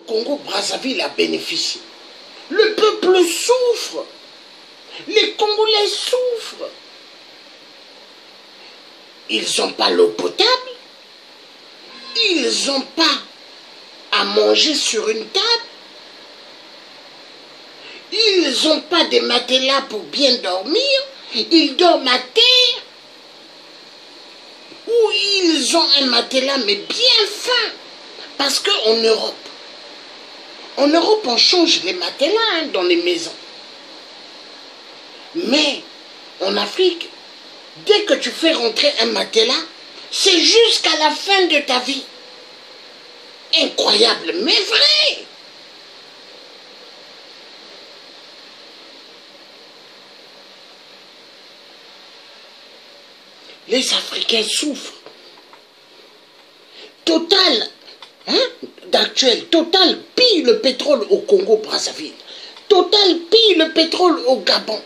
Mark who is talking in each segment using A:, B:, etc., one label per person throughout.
A: Congo-Brazzaville a bénéficié. Le peuple souffre. Les Congolais souffrent. Ils n'ont pas l'eau potable. Ils n'ont pas à manger sur une table. Ils n'ont pas de matelas pour bien dormir. Ils dorment à terre. Ou ils ont un matelas mais bien fin. Parce qu'en Europe, on change les matelas dans les maisons. Mais en Afrique, dès que tu fais rentrer un matelas, c'est jusqu'à la fin de ta vie. Incroyable, mais vrai. Les Africains souffrent. Total, d'actuel, Total pille le pétrole au Congo-Brazzaville. Total pille le pétrole au Gabon.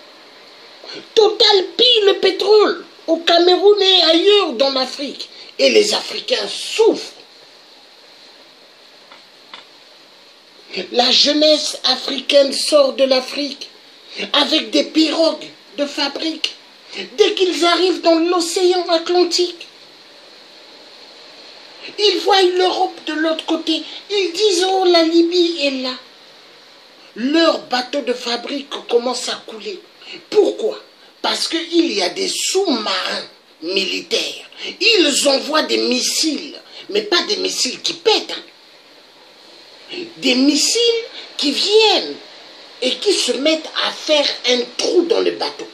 A: Total pille le pétrole au Cameroun et ailleurs dans l'Afrique. Et les Africains souffrent. La jeunesse africaine sort de l'Afrique avec des pirogues de fabrique. Dès qu'ils arrivent dans l'océan Atlantique, ils voient l'Europe de l'autre côté. Ils disent, oh, la Libye est là. Leurs bateaux de fabrique commencent à couler. Pourquoi? Parce qu'il y a des sous-marins militaires. Ils envoient des missiles, mais pas des missiles qui pètent. Des missiles qui viennent et qui se mettent à faire un trou dans le bateau.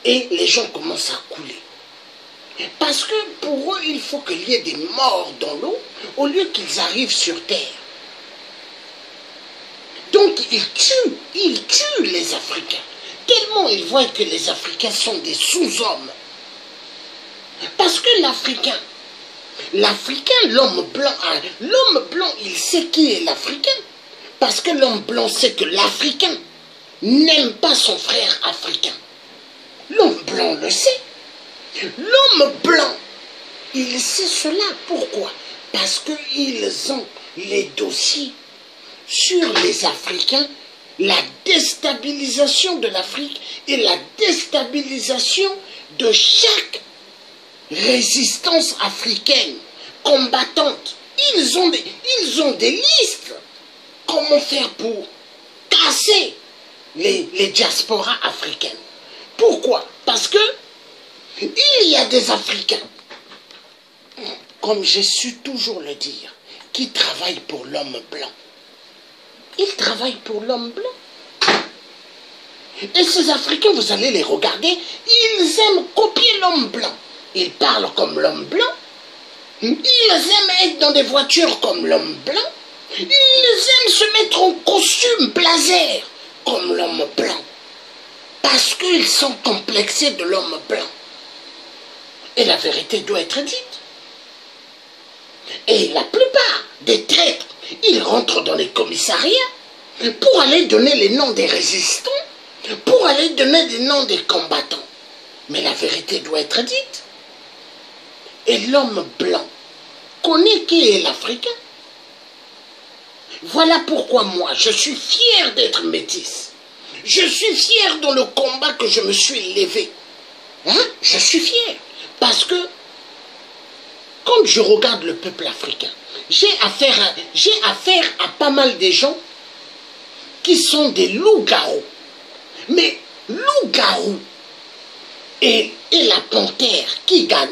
A: Et les gens commencent à couler. Parce que pour eux, il faut qu'il y ait des morts dans l'eau au lieu qu'ils arrivent sur terre. Donc ils tuent les Africains. Tellement ils voient que les Africains sont des sous-hommes. Parce que l'Africain, l'homme blanc, il sait qui est l'Africain. Parce que l'homme blanc sait que l'Africain n'aime pas son frère africain. L'homme blanc le sait. L'homme blanc, il sait cela. Pourquoi? Parce qu'ils ont les dossiers sur les Africains, la déstabilisation de l'Afrique et la déstabilisation de chaque résistance africaine, combattante. Ils ont des listes. Comment faire pour casser les diasporas africaines? Pourquoi? Parce que il y a des Africains, comme j'ai su toujours le dire, qui travaillent pour l'homme blanc. Ils travaillent pour l'homme blanc. Et ces Africains, vous allez les regarder, ils aiment copier l'homme blanc. Ils parlent comme l'homme blanc. Ils aiment être dans des voitures comme l'homme blanc. Ils aiment se mettre en costume blazer comme l'homme blanc. Parce qu'ils sont complexés de l'homme blanc. Et la vérité doit être dite. Et la plupart des traîtres, ils rentrent dans les commissariats pour aller donner les noms des résistants, pour aller donner les noms des combattants. Mais la vérité doit être dite. Et l'homme blanc connaît qui est l'Africain. Voilà pourquoi moi, je suis fier d'être métisse. Je suis fier dans le combat que je me suis levé. Je suis fier. Parce que, quand je regarde le peuple africain, j'ai affaire à pas mal de gens qui sont des loups-garous. Mais loup-garou et la panthère, qui gagne?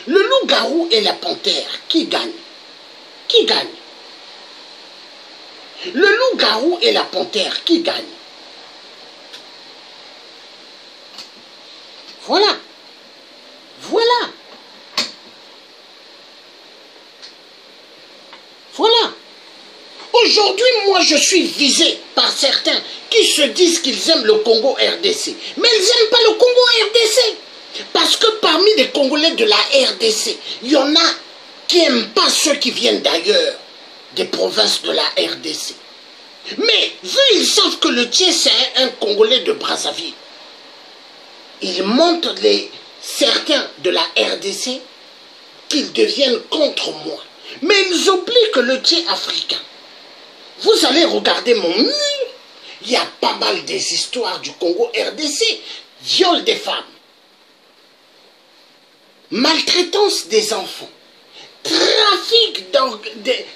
A: Le loup-garou et la panthère, qui gagne? Qui gagne? Le loup-garou et la panthère, qui gagne? Voilà. Voilà. Voilà. Aujourd'hui, moi, je suis visé par certains qui se disent qu'ils aiment le Congo RDC. Mais ils n'aiment pas le Congo RDC. Parce que parmi les Congolais de la RDC, il y en a qui n'aiment pas ceux qui viennent d'ailleurs, des provinces de la RDC. Mais, vu ils savent que le Tchè, c'est un Congolais de Brazzaville, ils montrent certains de la RDC qu'ils deviennent contre moi. Mais ils oublient que le Tchè africain, Vous allez regarder mon mur, il y a pas mal des histoires du Congo RDC, viol des femmes, maltraitance des enfants, trafic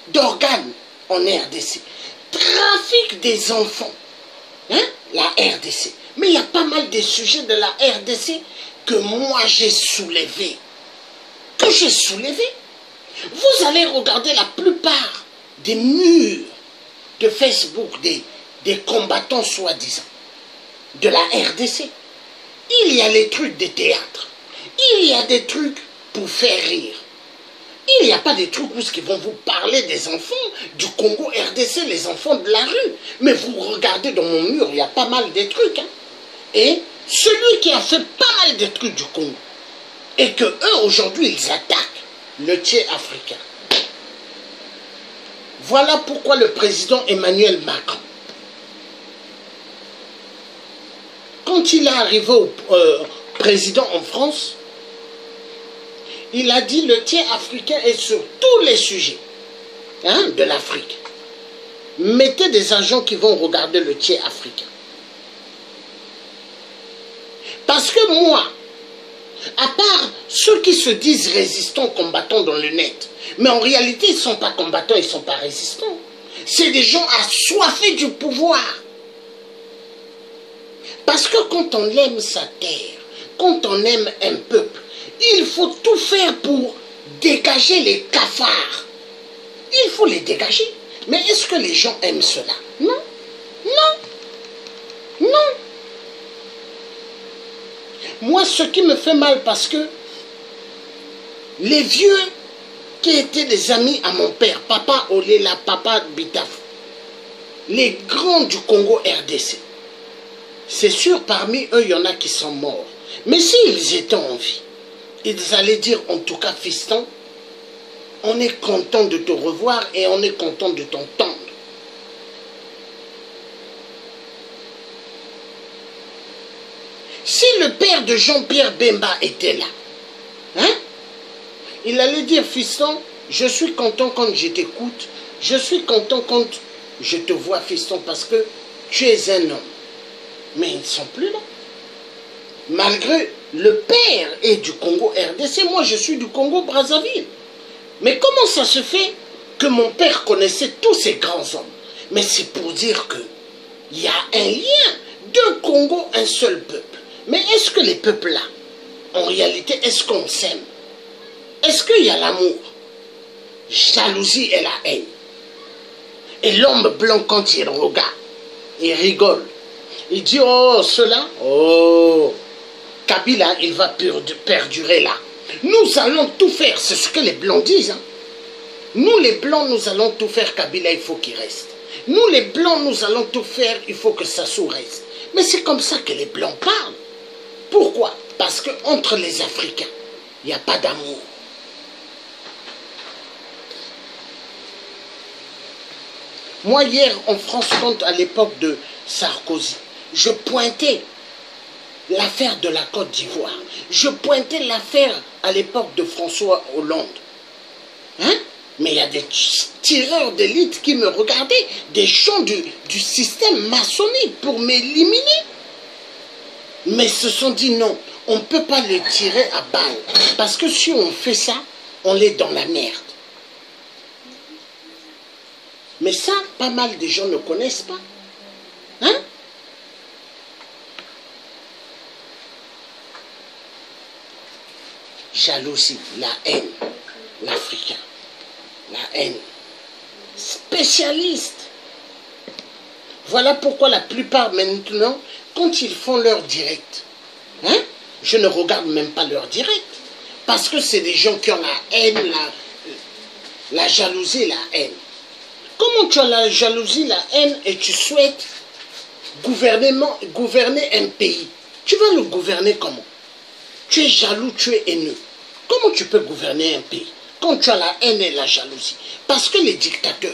A: d'organes en RDC, trafic des enfants, hein, la RDC. Mais il y a pas mal de sujets de la RDC que moi j'ai soulevés, Vous allez regarder la plupart des murs de Facebook des combattants soi-disant de la RDC. Il y a les trucs de théâtre, il y a des trucs pour faire rire. Il n'y a pas des trucs où ils vont vous parler des enfants du Congo RDC, les enfants de la rue. Mais vous regardez dans mon mur, il y a pas mal de trucs. Hein. Et celui qui a fait pas mal de trucs du Congo, et que eux aujourd'hui ils attaquent le tiers africain. Voilà pourquoi le président Emmanuel Macron, quand il est arrivé au président en France, il a dit le tiers africain est sur tous les sujets, hein, de l'Afrique. Mettez des agents qui vont regarder le tiers africain. Parce que moi, à part ceux qui se disent résistants, combattants dans le net, mais en réalité ils ne sont pas combattants, ils ne sont pas résistants. C'est des gens assoiffés du pouvoir. Parce que quand on aime sa terre, quand on aime un peuple, il faut tout faire pour dégager les cafards. Il faut les dégager. Mais est-ce que les gens aiment cela? Non. Non. Non. Moi, ce qui me fait mal, parce que les vieux qui étaient des amis à mon père, Papa Olela, Papa Bitaf, les grands du Congo RDC, c'est sûr, parmi eux, il y en a qui sont morts. Mais s'ils étaient en vie, ils allaient dire, en tout cas, fiston, on est content de te revoir et on est content de t'entendre. Si le père de Jean-Pierre Bemba était là, hein, il allait dire, fiston, je suis content quand je t'écoute, je suis content quand je te vois, fiston, parce que tu es un homme. Mais ils ne sont plus là. Malgré le père est du Congo RDC, moi je suis du Congo Brazzaville. Mais comment ça se fait que mon père connaissait tous ces grands hommes? Mais c'est pour dire qu'il y a un lien. Deux Congo, un seul peuple. Mais est-ce que les peuples-là, en réalité, est-ce qu'on s'aime? Est-ce qu'il y a l'amour? Jalousie et la haine. Et l'homme blanc, quand il regarde, il rigole. Il dit, oh, cela, oh, Kabila, il va perdurer là. Nous allons tout faire, c'est ce que les Blancs disent. Hein. Nous, les Blancs, nous allons tout faire, Kabila, il faut qu'il reste. Nous, les Blancs, nous allons tout faire, il faut que Sassou reste. Mais c'est comme ça que les Blancs parlent. Pourquoi? Parce qu'entre les Africains, il n'y a pas d'amour. Moi, hier, en France, quand à l'époque de Sarkozy, je pointais l'affaire de la Côte d'Ivoire. Je pointais l'affaire à l'époque de François Hollande. Hein? Mais il y a des tireurs d'élite qui me regardaient, des gens du système maçonnique pour m'éliminer. Mais ils se sont dit non, on ne peut pas les tirer à balles. Parce que si on fait ça, on est dans la merde. Mais ça, pas mal de gens ne connaissent pas. Hein? Jalousie, la haine, l'Africain, la haine. Spécialiste. Voilà pourquoi la plupart maintenant, quand ils font leur direct, hein, je ne regarde même pas leur direct. Parce que c'est des gens qui ont la haine, la jalousie et la haine. Comment tu as la jalousie, la haine et tu souhaites gouverner un pays? Tu vas le gouverner comment? Tu es jaloux, tu es haineux. Comment tu peux gouverner un pays quand tu as la haine et la jalousie? Parce que les dictateurs,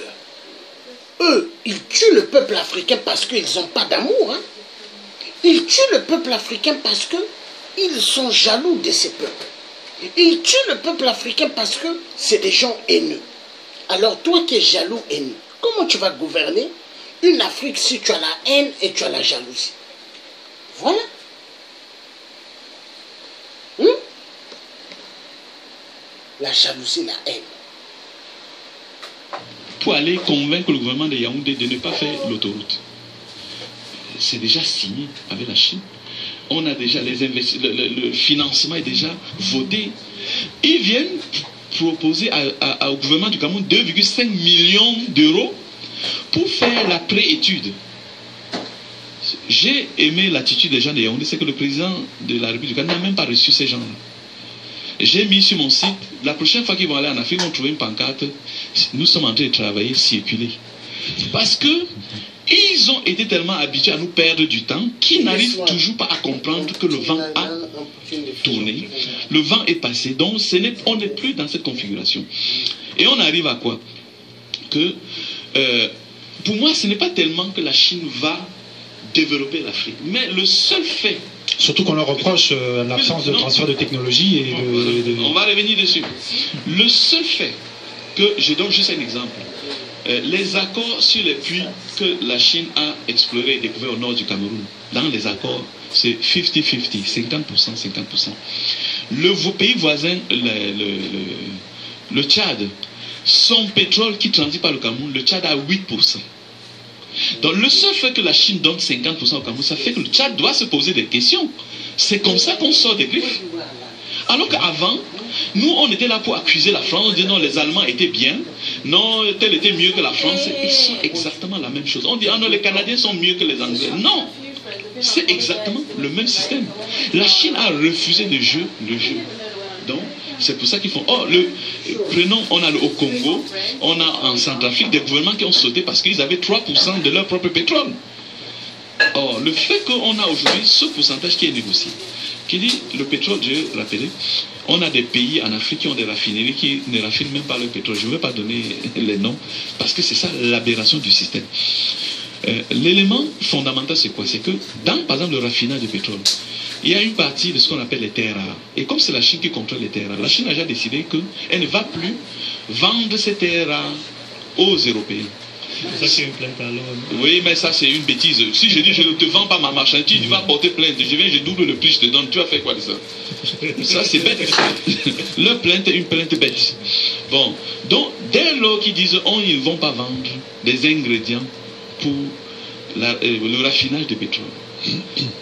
A: eux, ils tuent le peuple africain parce qu'ils n'ont pas d'amour. Hein? Ils tuent le peuple africain parce qu'ils sont jaloux de ces peuples. Ils tuent le peuple africain parce que c'est des gens haineux. Alors toi qui es jaloux, haineux, Comment tu vas gouverner une Afrique si tu as la haine et tu as la jalousie? Voilà. La jalousie, la haine.
B: Pour aller convaincre le gouvernement de Yaoundé de ne pas faire l'autoroute. C'est déjà signé avec la Chine. On a déjà les le financement est déjà voté. Ils viennent proposer au gouvernement du Cameroun 2,5 millions d'euros pour faire la préétude. J'ai aimé l'attitude des gens de Yaoundé, c'est que le président de la République du Cameroun n'a même pas reçu ces gens-là. J'ai mis sur mon site, la prochaine fois qu'ils vont aller en Afrique, ils vont trouver une pancarte. Nous sommes en train de travailler, circuler. Parce que ils ont été tellement habitués à nous perdre du temps qu'ils n'arrivent toujours pas à comprendre que le vent a tourné. Le vent est passé. Donc on n'est plus dans cette configuration. Et on arrive à quoi? Que pour moi, ce n'est pas tellement que la Chine va développer l'Afrique. Mais le seul fait...
C: Surtout qu'on leur reproche l'absence de transfert de technologie et de...
B: On va revenir dessus. Le seul fait que, je donne juste un exemple, les accords sur les puits que la Chine a explorés et découverts au nord du Cameroun, dans les accords, c'est 50-50, 50%, 50%. Le pays voisin, le Tchad, son pétrole qui transite par le Cameroun, le Tchad a 8%. Donc le seul fait que la Chine donne 50% au Cameroun, ça fait que le Tchad doit se poser des questions. C'est comme ça qu'on sort des griffes. Alors qu'avant, nous on était là pour accuser la France, on disait non, les Allemands étaient bien, non, tel était mieux que la France. Ils sont exactement la même chose. On dit ah non, les Canadiens sont mieux que les Anglais. Non, c'est exactement le même système. La Chine a refusé le jeu. Donc, c'est pour ça qu'ils font... Oh, prenons, on a au Congo, on a en Centrafrique des gouvernements qui ont sauté parce qu'ils avaient 3% de leur propre pétrole. Or, le fait qu'on a aujourd'hui ce pourcentage qui est négocié, qui dit le pétrole, je vais rappeler, on a des pays en Afrique qui ont des raffineries qui ne raffinent même pas le pétrole. Je ne vais pas donner les noms parce que c'est ça l'aberration du système. L'élément fondamental, c'est quoi? C'est que dans, par exemple, le raffinage de pétrole, il y a une partie de ce qu'on appelle les terres rares. Et comme c'est la Chine qui contrôle les terres rares, la Chine a déjà décidé qu'elle ne va plus vendre ces terres rares aux Européens.
D: Ça, c'est une plainte à l'ONU.
B: Oui, mais ça, c'est une bêtise. Si je dis je ne te vends pas ma marchandise, tu vas porter plainte. Je viens, je double le prix, je te donne. Tu vas faire quoi de ça? Ça, c'est bête. Leur plainte est une plainte bête. Bon, donc, dès lors qu'ils disent on ne vont pas vendre des ingrédients pour le raffinage de pétrole.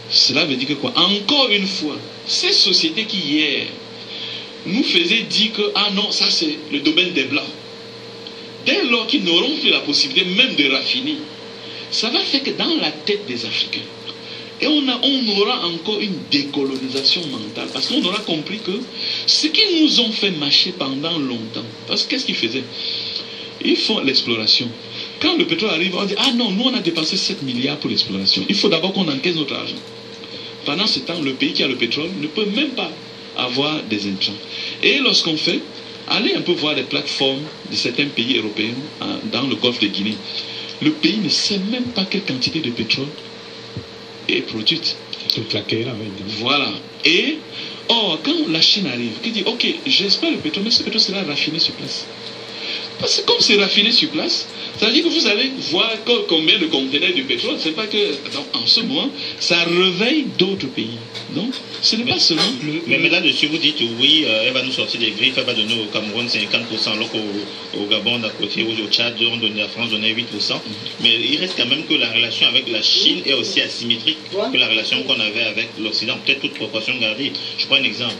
B: Cela veut dire que quoi? Encore une fois, ces sociétés qui hier nous faisaient dire que ah non, ça c'est le domaine des Blancs. Dès lors qu'ils n'auront plus la possibilité même de raffiner, ça va faire que dans la tête des Africains, et on aura encore une décolonisation mentale, parce qu'on aura compris que ce qu'ils nous ont fait marcher pendant longtemps, parce que qu'est-ce qu'ils faisaient? Ils font l'exploration. Quand le pétrole arrive, on dit ah non, nous on a dépensé 7 milliards pour l'exploration. Il faut d'abord qu'on encaisse notre argent. Pendant ce temps, le pays qui a le pétrole ne peut même pas avoir des intrants. Et lorsqu'on fait, allez un peu voir les plateformes de certains pays européens dans le golfe de Guinée. Le pays ne sait même pas quelle quantité de pétrole est produite.
C: Tout claqué là, oui.
B: Voilà. Et, or, quand la Chine arrive, qui dit ok, j'espère le pétrole, mais ce pétrole sera raffiné sur place. Parce que comme c'est raffiné sur place, ça veut dire que vous allez voir combien de conteneurs de pétrole. C'est pas que en ce moment, ça réveille d'autres pays. Donc, ce n'est pas seulement
D: mais là-dessus, vous dites oui, elle va nous sortir des griffes, elle va donner au Cameroun 50%, alors qu'au Gabon d'à côté, au Tchad, on donne la France donnait 8%. Mais il reste quand même que la relation avec la Chine est aussi asymétrique que la relation qu'on avait avec l'Occident, peut-être toute proportion gardée. Je prends un exemple.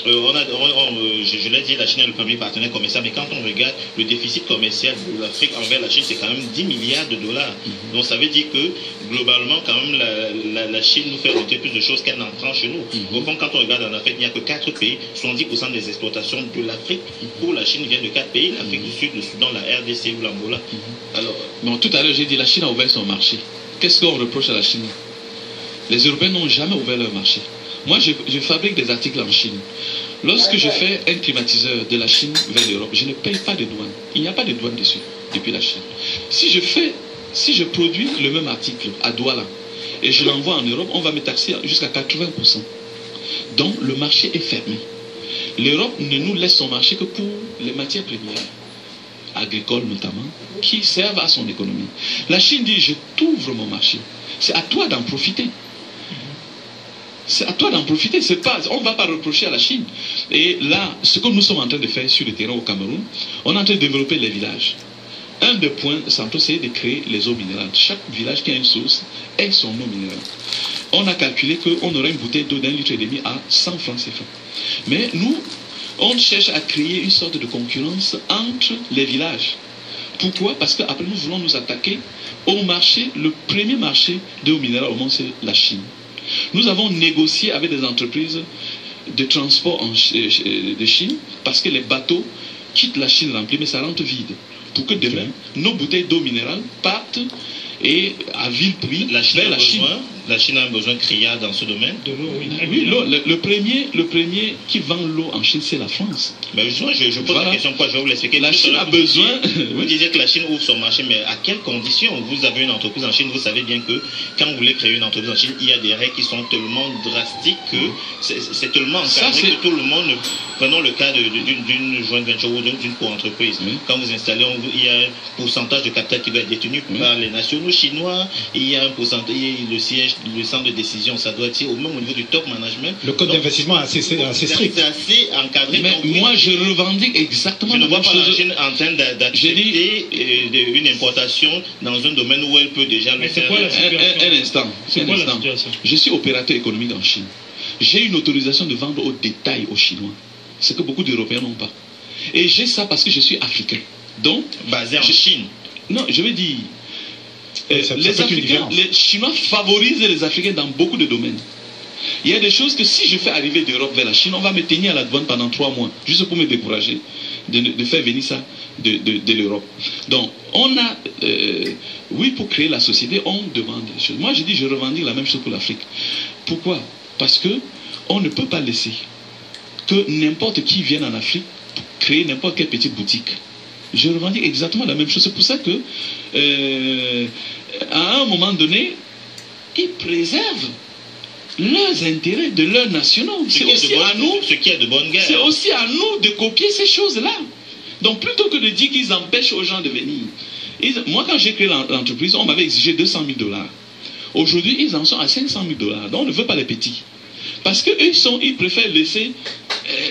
D: Je l'ai dit, la Chine est le premier partenaire commercial, mais quand on regarde le déficit commercial de l'Afrique envers la Chine, c'est quand même 10 milliards de dollars. Donc ça veut dire que globalement, quand même, la Chine nous fait rentrer plus de choses qu'elle n'en prend chez nous. Au fond, quand on regarde en Afrique, il n'y a que 4 pays, 70% des exploitations de l'Afrique pour la Chine viennent de 4 pays, l'Afrique du Sud, le Soudan, la RDC ou l'Angola.
B: Alors, non, tout à l'heure, j'ai dit la Chine a ouvert son marché. Qu'est-ce qu'on reproche à la Chine? Les Européens n'ont jamais ouvert leur marché. Moi, je fabrique des articles en Chine. Lorsque je fais un climatiseur de la Chine vers l'Europe, je ne paye pas de douane. Il n'y a pas de douane dessus, depuis la Chine. Si je produis le même article à Douala et je l'envoie en Europe, on va me taxer jusqu'à 80%. Donc, le marché est fermé. L'Europe ne nous laisse son marché que pour les matières premières. agricoles notamment, qui servent à son économie. La Chine dit, je t'ouvre mon marché. C'est à toi d'en profiter. C'est à toi d'en profiter. On ne va pas reprocher à la Chine. Et là, ce que nous sommes en train de faire sur le terrain au Cameroun, on est en train de développer les villages. Un des points centraux, c'est de créer les eaux minérales. Chaque village qui a une source ait son eau minérale. On a calculé qu'on aurait une bouteille d'eau d'1,5 litre à 100 francs CFA. Mais nous, on cherche à créer une sorte de concurrence entre les villages. Pourquoi? Parce qu'après nous voulons nous attaquer au marché, le premier marché d'eau minérale au monde, c'est la Chine. Nous avons négocié avec des entreprises de transport de Chine parce que les bateaux quittent la Chine remplis, mais ça rentre vide. Pour que demain, nos bouteilles d'eau minérale partent et à vil prix vers la Chine.
D: La Chine a un besoin criard dans ce domaine.
C: De l'eau, oui.
B: Oui, le premier qui vend l'eau en Chine, c'est la France.
D: Mais justement, je pose la question, je vais vous l'expliquer.
B: La Chine a besoin...
D: Vous disiez que la Chine ouvre son marché, mais à quelles conditions? Vous avez une entreprise en Chine, vous savez bien que quand vous voulez créer une entreprise en Chine, il y a des règles qui sont tellement drastiques que c'est tellement encadré que tout le monde... Prenons le cas d'une joint venture ou d'une co-entreprise. Quand vous installez, il y a un pourcentage de capital qui doit être détenu par les nationaux chinois, il y a un pourcentage, le siège, le centre de décision, ça doit être au même au niveau du top management.
C: Le code d'investissement est assez strict.
D: C'est assez encadré.
B: Mais
D: donc,
B: moi, je revendique exactement
D: je ne
B: la
D: vois
B: même
D: pas la
B: chose.
D: Chine en train d'accepter une importation dans un domaine où elle peut déjà le faire.
B: Un instant.
C: C'est quoi la situation?
B: Je suis opérateur économique en Chine. J'ai une autorisation de vendre au détail aux Chinois. Ce que beaucoup d'Européens n'ont pas. Et j'ai ça parce que je suis africain. Donc,
D: basé en Chine.
B: Non, je veux dire, les Chinois favorisent les Africains dans beaucoup de domaines. Il y a des choses que si je fais arriver d'Europe vers la Chine, on va me tenir à la douane pendant 3 mois, juste pour me décourager de faire venir ça de l'Europe. Donc, on a, oui, pour créer la société, on demande des choses. Moi, je dis, je revendique la même chose pour l'Afrique. Pourquoi? Parce que on ne peut pas laisser que n'importe qui vienne en Afrique pour créer n'importe quelle petite boutique. Je revendique exactement la même chose. C'est pour ça que, à un moment donné, ils préservent leurs intérêts de leurs nationaux. C'est aussi à nous.
D: Ce qui est de bonne guerre.
B: C'est aussi à nous de copier ces choses-là. Donc, plutôt que de dire qu'ils empêchent aux gens de venir. Moi, quand j'ai créé l'entreprise, on m'avait exigé 200 000 $. Aujourd'hui, ils en sont à 500 000 $. Donc, on ne veut pas les petits. Parce qu'eux, ils préfèrent laisser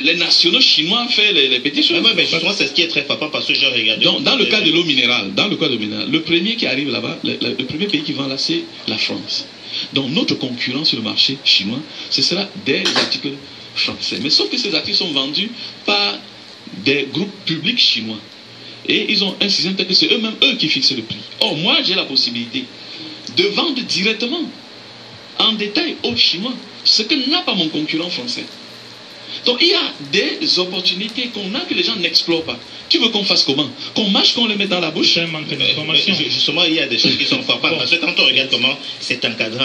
B: les nationaux chinois faire les petites choses.
D: Mais justement, c'est ce qui est très frappant parce que j'ai regardé.
B: Dans le cas de l'eau minérale, le premier qui arrive là-bas, le premier pays qui vend là, c'est la France. Donc notre concurrent sur le marché chinois, ce sera des articles français. Mais sauf que ces articles sont vendus par des groupes publics chinois. Et ils ont un système tel que c'est eux-mêmes qui fixent le prix. Or, moi, j'ai la possibilité de vendre directement, en détail, aux Chinois, ce que n'a pas mon concurrent français. Donc il y a des opportunités qu'on a que les gens n'explorent pas. Tu veux qu'on fasse comment? Qu'on mâche, qu'on les mette dans la bouche?
C: C'est un manque d'information.
D: Justement, il y a des choses qui sont frappantes. Parce que quand on regarde comment c'est encadré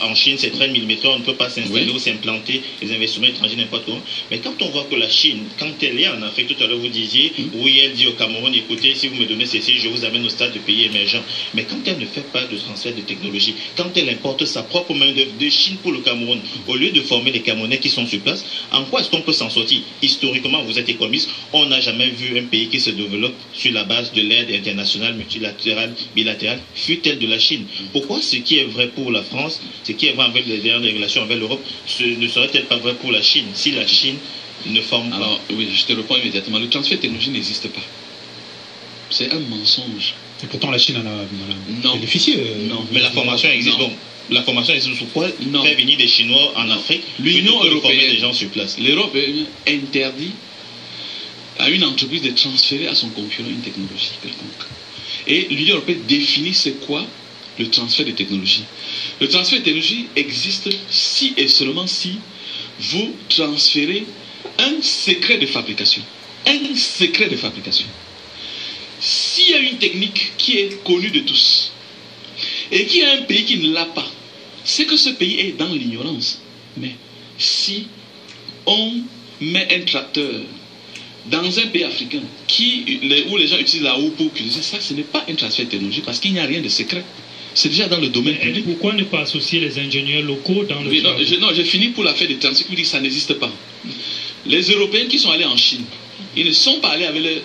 D: en Chine, c'est très millimétré, on ne peut pas s'installer ou s'implanter, les investissements étrangers n'importe où. Mais quand on voit que la Chine, quand elle est en Afrique, tout à l'heure vous disiez, oui, elle dit au Cameroun, écoutez, si vous me donnez ceci, je vous amène au stade de pays émergents. Mais quand elle ne fait pas de transfert de technologie, quand elle importe sa propre main-d'œuvre de Chine pour le Cameroun, au lieu de former les Camerounais qui sont sur place, en quoi est-ce qu'on peut s'en sortir? Historiquement, vous êtes économiste, on n'a jamais vu un pays qui se développe sur la base de l'aide internationale, multilatérale, bilatérale, fut-elle de la Chine. Pourquoi ce qui est vrai pour la France, ce qui est vrai avec les dernières relations avec l'Europe, ne serait-elle pas vrai pour la Chine, si la Chine ne forme pas?
B: Alors, oui, je te réponds immédiatement. Le transfert de technologie n'existe pas. C'est un mensonge.
C: Et pourtant, la Chine en a bénéficié.
B: Non.
D: Mais la formation existe. Bon, la formation existe. Pourquoi faire venir des Chinois en Afrique,
B: l'Union européenne,
D: former des gens sur place?
B: L'Europe interdit à une entreprise de transférer à son concurrent une technologie quelconque. Et l'Union européenne définit c'est quoi le transfert de technologie. Le transfert de technologie existe si et seulement si vous transférez un secret de fabrication. Un secret de fabrication. S'il y a une technique qui est connue de tous et qu'il y a un pays qui ne l'a pas, c'est que ce pays est dans l'ignorance. Mais si on met un tracteur dans un pays africain où les gens utilisent la houe pour cultiver, ça, ce n'est pas un transfert de technologie parce qu'il n'y a rien de secret. C'est déjà dans le domaine public.
C: Pourquoi ne pas associer les ingénieurs locaux dans le
B: non, j'ai fini pour l'affaire des transferts qui dit que ça n'existe pas. Les Européens qui sont allés en Chine, ils ne sont pas allés avec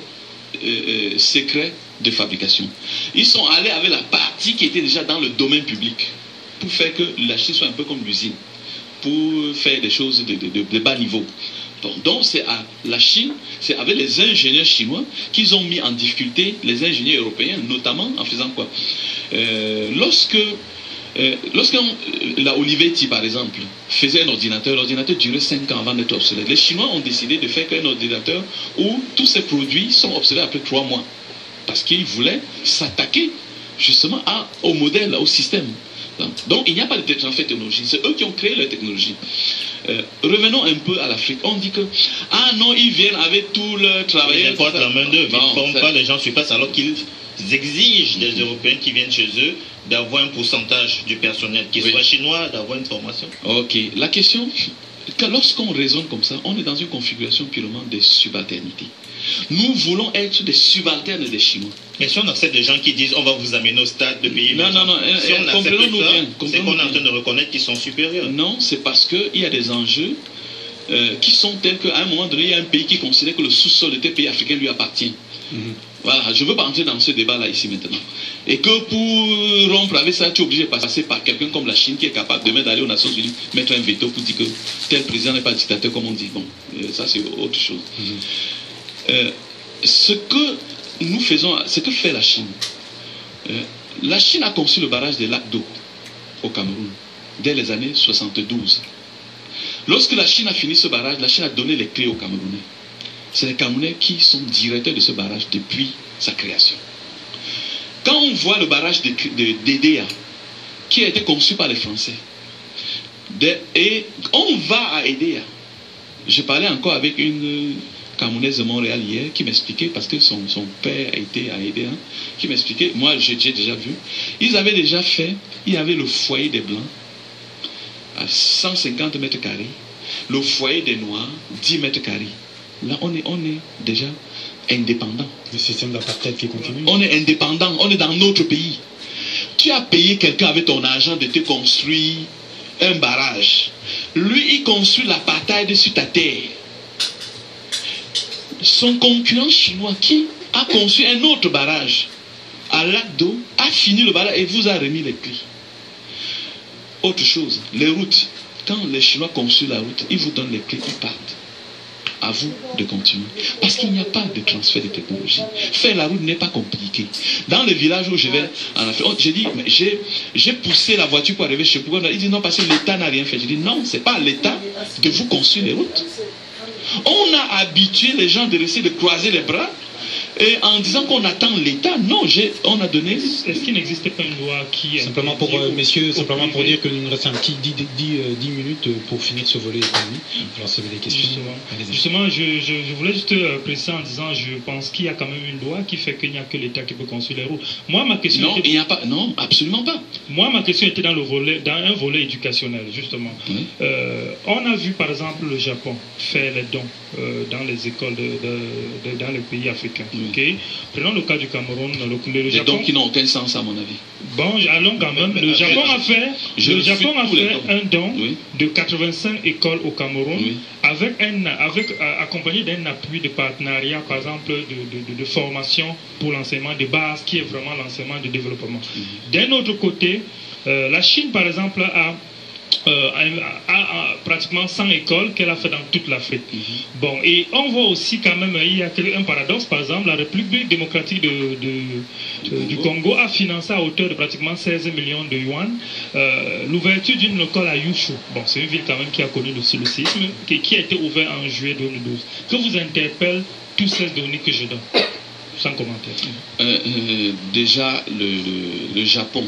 B: secrets de fabrication. Ils sont allés avec la partie qui était déjà dans le domaine public pour faire que la Chine soit un peu comme l'usine, pour faire des choses de bas niveau. Donc c'est à la Chine, c'est avec les ingénieurs chinois qu'ils ont mis en difficulté les ingénieurs européens, notamment en faisant quoi? Lorsque la Olivetti, par exemple, faisait un ordinateur, l'ordinateur durait 5 ans avant d'être obsolète. Les Chinois ont décidé de faire un ordinateur où tous ces produits sont obsolètes après 3 mois. Parce qu'ils voulaient s'attaquer justement au modèle, au système. Donc il n'y a pas de transfert de technologie. C'est eux qui ont créé la technologie. Revenons un peu à l'Afrique. On dit que, ah non, ils viennent avec tout leur travail.
D: Ils importent la main d'œuvre. Ils ne forment pas les gens sur place alors qu'ils exigent des Européens qui viennent chez eux d'avoir un pourcentage du personnel, qu'il soit chinois, d'avoir une formation. Ok.
B: La question, lorsqu'on raisonne comme ça, on est dans une configuration purement de subalternité. Nous voulons être des subalternes des Chinois.
D: Mais si on accepte des gens qui disent on va vous amener au stade de pays,
B: non,
D: si on accepte ça, c'est qu'on est en train de reconnaître qu'ils sont supérieurs.
B: Non, c'est parce qu'il y a des enjeux qui sont tels qu'à un moment donné, il y a un pays qui considère que le sous-sol de tel pays africain lui appartient. Voilà, je ne veux pas entrer dans ce débat-là ici maintenant. Et que pour rompre avec ça, tu es obligé de passer par quelqu'un comme la Chine qui est capable demain d'aller aux Nations Unies, mettre un veto pour dire que tel président n'est pas dictateur comme on dit. Bon, ça c'est autre chose. Ce que nous faisons, ce que fait la Chine, la Chine a conçu le barrage des lacs d'eau au Cameroun dès les années 72. Lorsque la Chine a fini ce barrage, la Chine a donné les clés aux Camerounais. C'est les Camerounais qui sont directeurs de ce barrage depuis sa création. Quand on voit le barrage d'Edea, qui a été conçu par les Français, et on va à Edea, je parlais encore avec une Camerounaise de Montréal hier qui m'expliquait, parce que son père était à Edea, qui m'expliquait, moi j'ai déjà vu, ils avaient déjà fait, il y avait le foyer des Blancs à 150 mètres carrés, le foyer des Noirs 10 mètres carrés. Là, on est déjà indépendant.
C: Le système d'apartheid qui continue.
B: On est indépendant, on est dans notre pays. Tu as payé quelqu'un avec ton argent de te construire un barrage. Lui, il construit l'apartheid sur ta terre. Son concurrent chinois qui a conçu un autre barrage à lac d'eau, a fini le barrage et vous a remis les clés. Autre chose, les routes. Quand les Chinois construisent la route, ils vous donnent les clés, ils partent. À vous de continuer. Parce qu'il n'y a pas de transfert de technologie. Faire la route n'est pas compliqué. Dans les villages où je vais en Afrique, j'ai dit, j'ai poussé la voiture pour arriver chez vous. Il dit non, parce que l'État n'a rien fait. Je dis non, c'est pas à l'État de vous construire les routes. On a habitué les gens de rester de croiser les bras et en disant qu'on attend l'État. Non, on a donné.
E: Est-ce qu'il n'existait pas une loi qui...
C: Simplement pour, messieurs, simplement pour dire que nous nous reste un petit 10 minutes pour finir ce volet économique. Alors, si vous avez des questions.
E: Justement, je voulais juste préciser en disant, je pense qu'il y a quand même une loi qui fait qu'il n'y a que l'État qui peut construire les routes. Moi, ma question...
B: Non, il n'y a pas... Non, absolument pas.
E: Moi, ma question était dans un volet éducationnel, justement. On a vu, par exemple, le Japon faire les dons dans les écoles dans les pays africains. Okay. Prenons le cas du Cameroun. Le Japon,
B: donc qui n'ont aucun sens à mon avis.
E: Bon, allons quand même. Le Japon a fait un don de 85 écoles au Cameroun accompagné d'un appui de partenariat, par exemple, de formation pour l'enseignement de base, qui est vraiment l'enseignement de développement. D'un autre côté, la Chine, par exemple, a pratiquement 100 écoles qu'elle a fait dans toute l'Afrique. Bon, et on voit aussi quand même, il y a un paradoxe, par exemple, la République démocratique du Congo a financé à hauteur de pratiquement 16 millions de yuan l'ouverture d'une école à Yushu. Bon, c'est une ville quand même qui a connu le séisme, qui a été ouverte en juillet 2012. Que vous interpelle tous ces données que je donne? Sans commentaire.
B: Déjà, le Japon.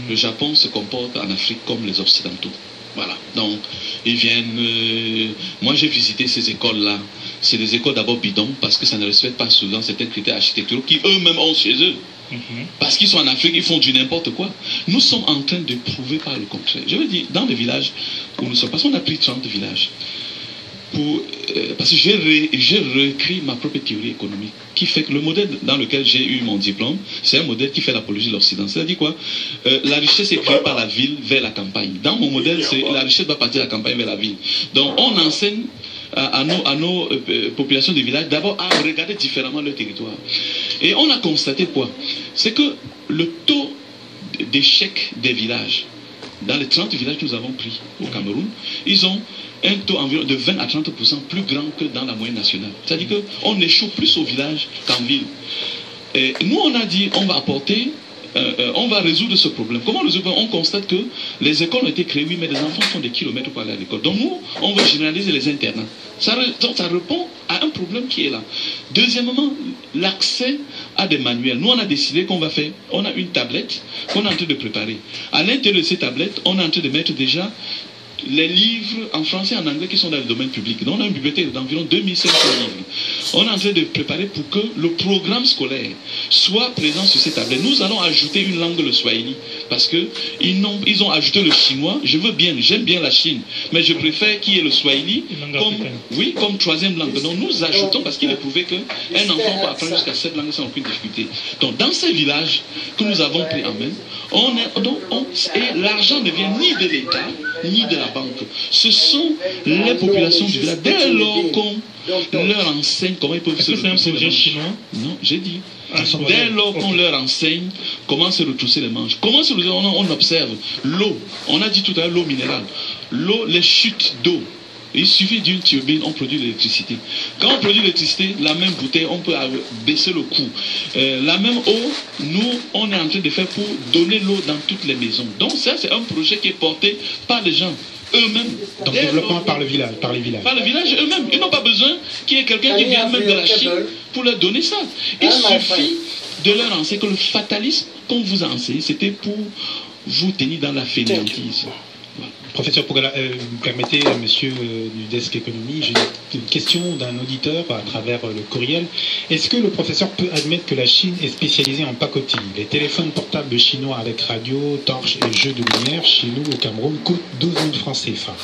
B: Le Japon se comporte en Afrique comme les Occidentaux. Voilà. Donc, ils viennent... moi, j'ai visité ces écoles-là. C'est des écoles d'abord bidons parce que ça ne respecte pas souvent certains critères architecturaux qui eux-mêmes ont chez eux. Parce qu'ils sont en Afrique, ils font du n'importe quoi. Nous sommes en train de prouver par le contraire. Je veux dire, dans les villages où nous sommes, parce qu'on a pris 30 villages. Parce que j'ai réécrit ma propre théorie économique qui fait que le modèle dans lequel j'ai eu mon diplôme, c'est un modèle qui fait l'apologie de l'Occident. C'est-à-dire quoi? La richesse est créée par la ville vers la campagne. Dans mon modèle, la richesse doit partir de la campagne vers la ville. Donc on enseigne à nos populations des villages, d'abord à regarder différemment leur territoire. Et on a constaté quoi? C'est que le taux d'échec des villages, dans les 30 villages que nous avons pris au Cameroun, ils ont un taux environ de 20 à 30% plus grand que dans la moyenne nationale. C'est-à-dire qu'on échoue plus au village qu'en ville. Et nous, on a dit, on va apporter, on va résoudre ce problème. Comment résoudre? On constate que les écoles ont été créées, oui, mais les enfants font des kilomètres pour aller à l'école. Donc nous, on va généraliser les internats. Ça répond à un problème qui est là. Deuxièmement, l'accès à des manuels. Nous, on a décidé qu'on va faire, on a une tablette qu'on est en train de préparer. À l'intérieur de ces tablettes, on est en train de mettre déjà les livres en français et en anglais qui sont dans le domaine public. Donc on a une bibliothèque d'environ 2500 livres. On est en train de préparer pour que le programme scolaire soit présent sur ces tablettes. Nous allons ajouter une langue, le Swahili, parce qu'ils ont ajouté le chinois. Je veux bien, j'aime bien la Chine, mais je préfère qu'il y ait le Swahili comme troisième langue. Donc nous ajoutons, parce qu'il est prouvé qu'un enfant peut apprendre jusqu'à 7 langues sans aucune difficulté. Donc dans ces villages que nous avons pris en main, et l'argent ne vient ni de l'État, ni de la banque. Ce sont les populations du village. Dès lors qu'on leur enseigne comment ils peuvent se retrousser les manches. Chinois? Non, j'ai dit. Dès lors qu'on leur enseigne comment se retrousser les manches. Comment se retrousser? On observe l'eau. On a dit tout à l'heure l'eau minérale. L'eau, les chutes d'eau. Il suffit d'une turbine, on produit l'électricité. Quand on produit l'électricité, la même bouteille, on peut baisser le coût. La même eau, nous, on est en train de faire pour donner l'eau dans toutes les maisons. Donc ça, c'est un projet qui est porté par les gens eux-mêmes.
C: Donc développement par le village, par les villages.
B: Par le village eux-mêmes. Ils n'ont pas besoin qu'il y ait quelqu'un qui vienne même de la Chine pour leur donner ça. Il suffit de leur enseigner que le fatalisme qu'on vous a enseigné, c'était pour vous tenir dans la fainéantise.
C: Professeur Pogala, vous permettez, monsieur du desk économie, j'ai une question d'un auditeur à travers le courriel. Est-ce que le professeur peut admettre que la Chine est spécialisée en pacotille? Les téléphones portables chinois avec radio, torche et jeux de lumière chez nous au Cameroun coûtent 12 000 francs CFA.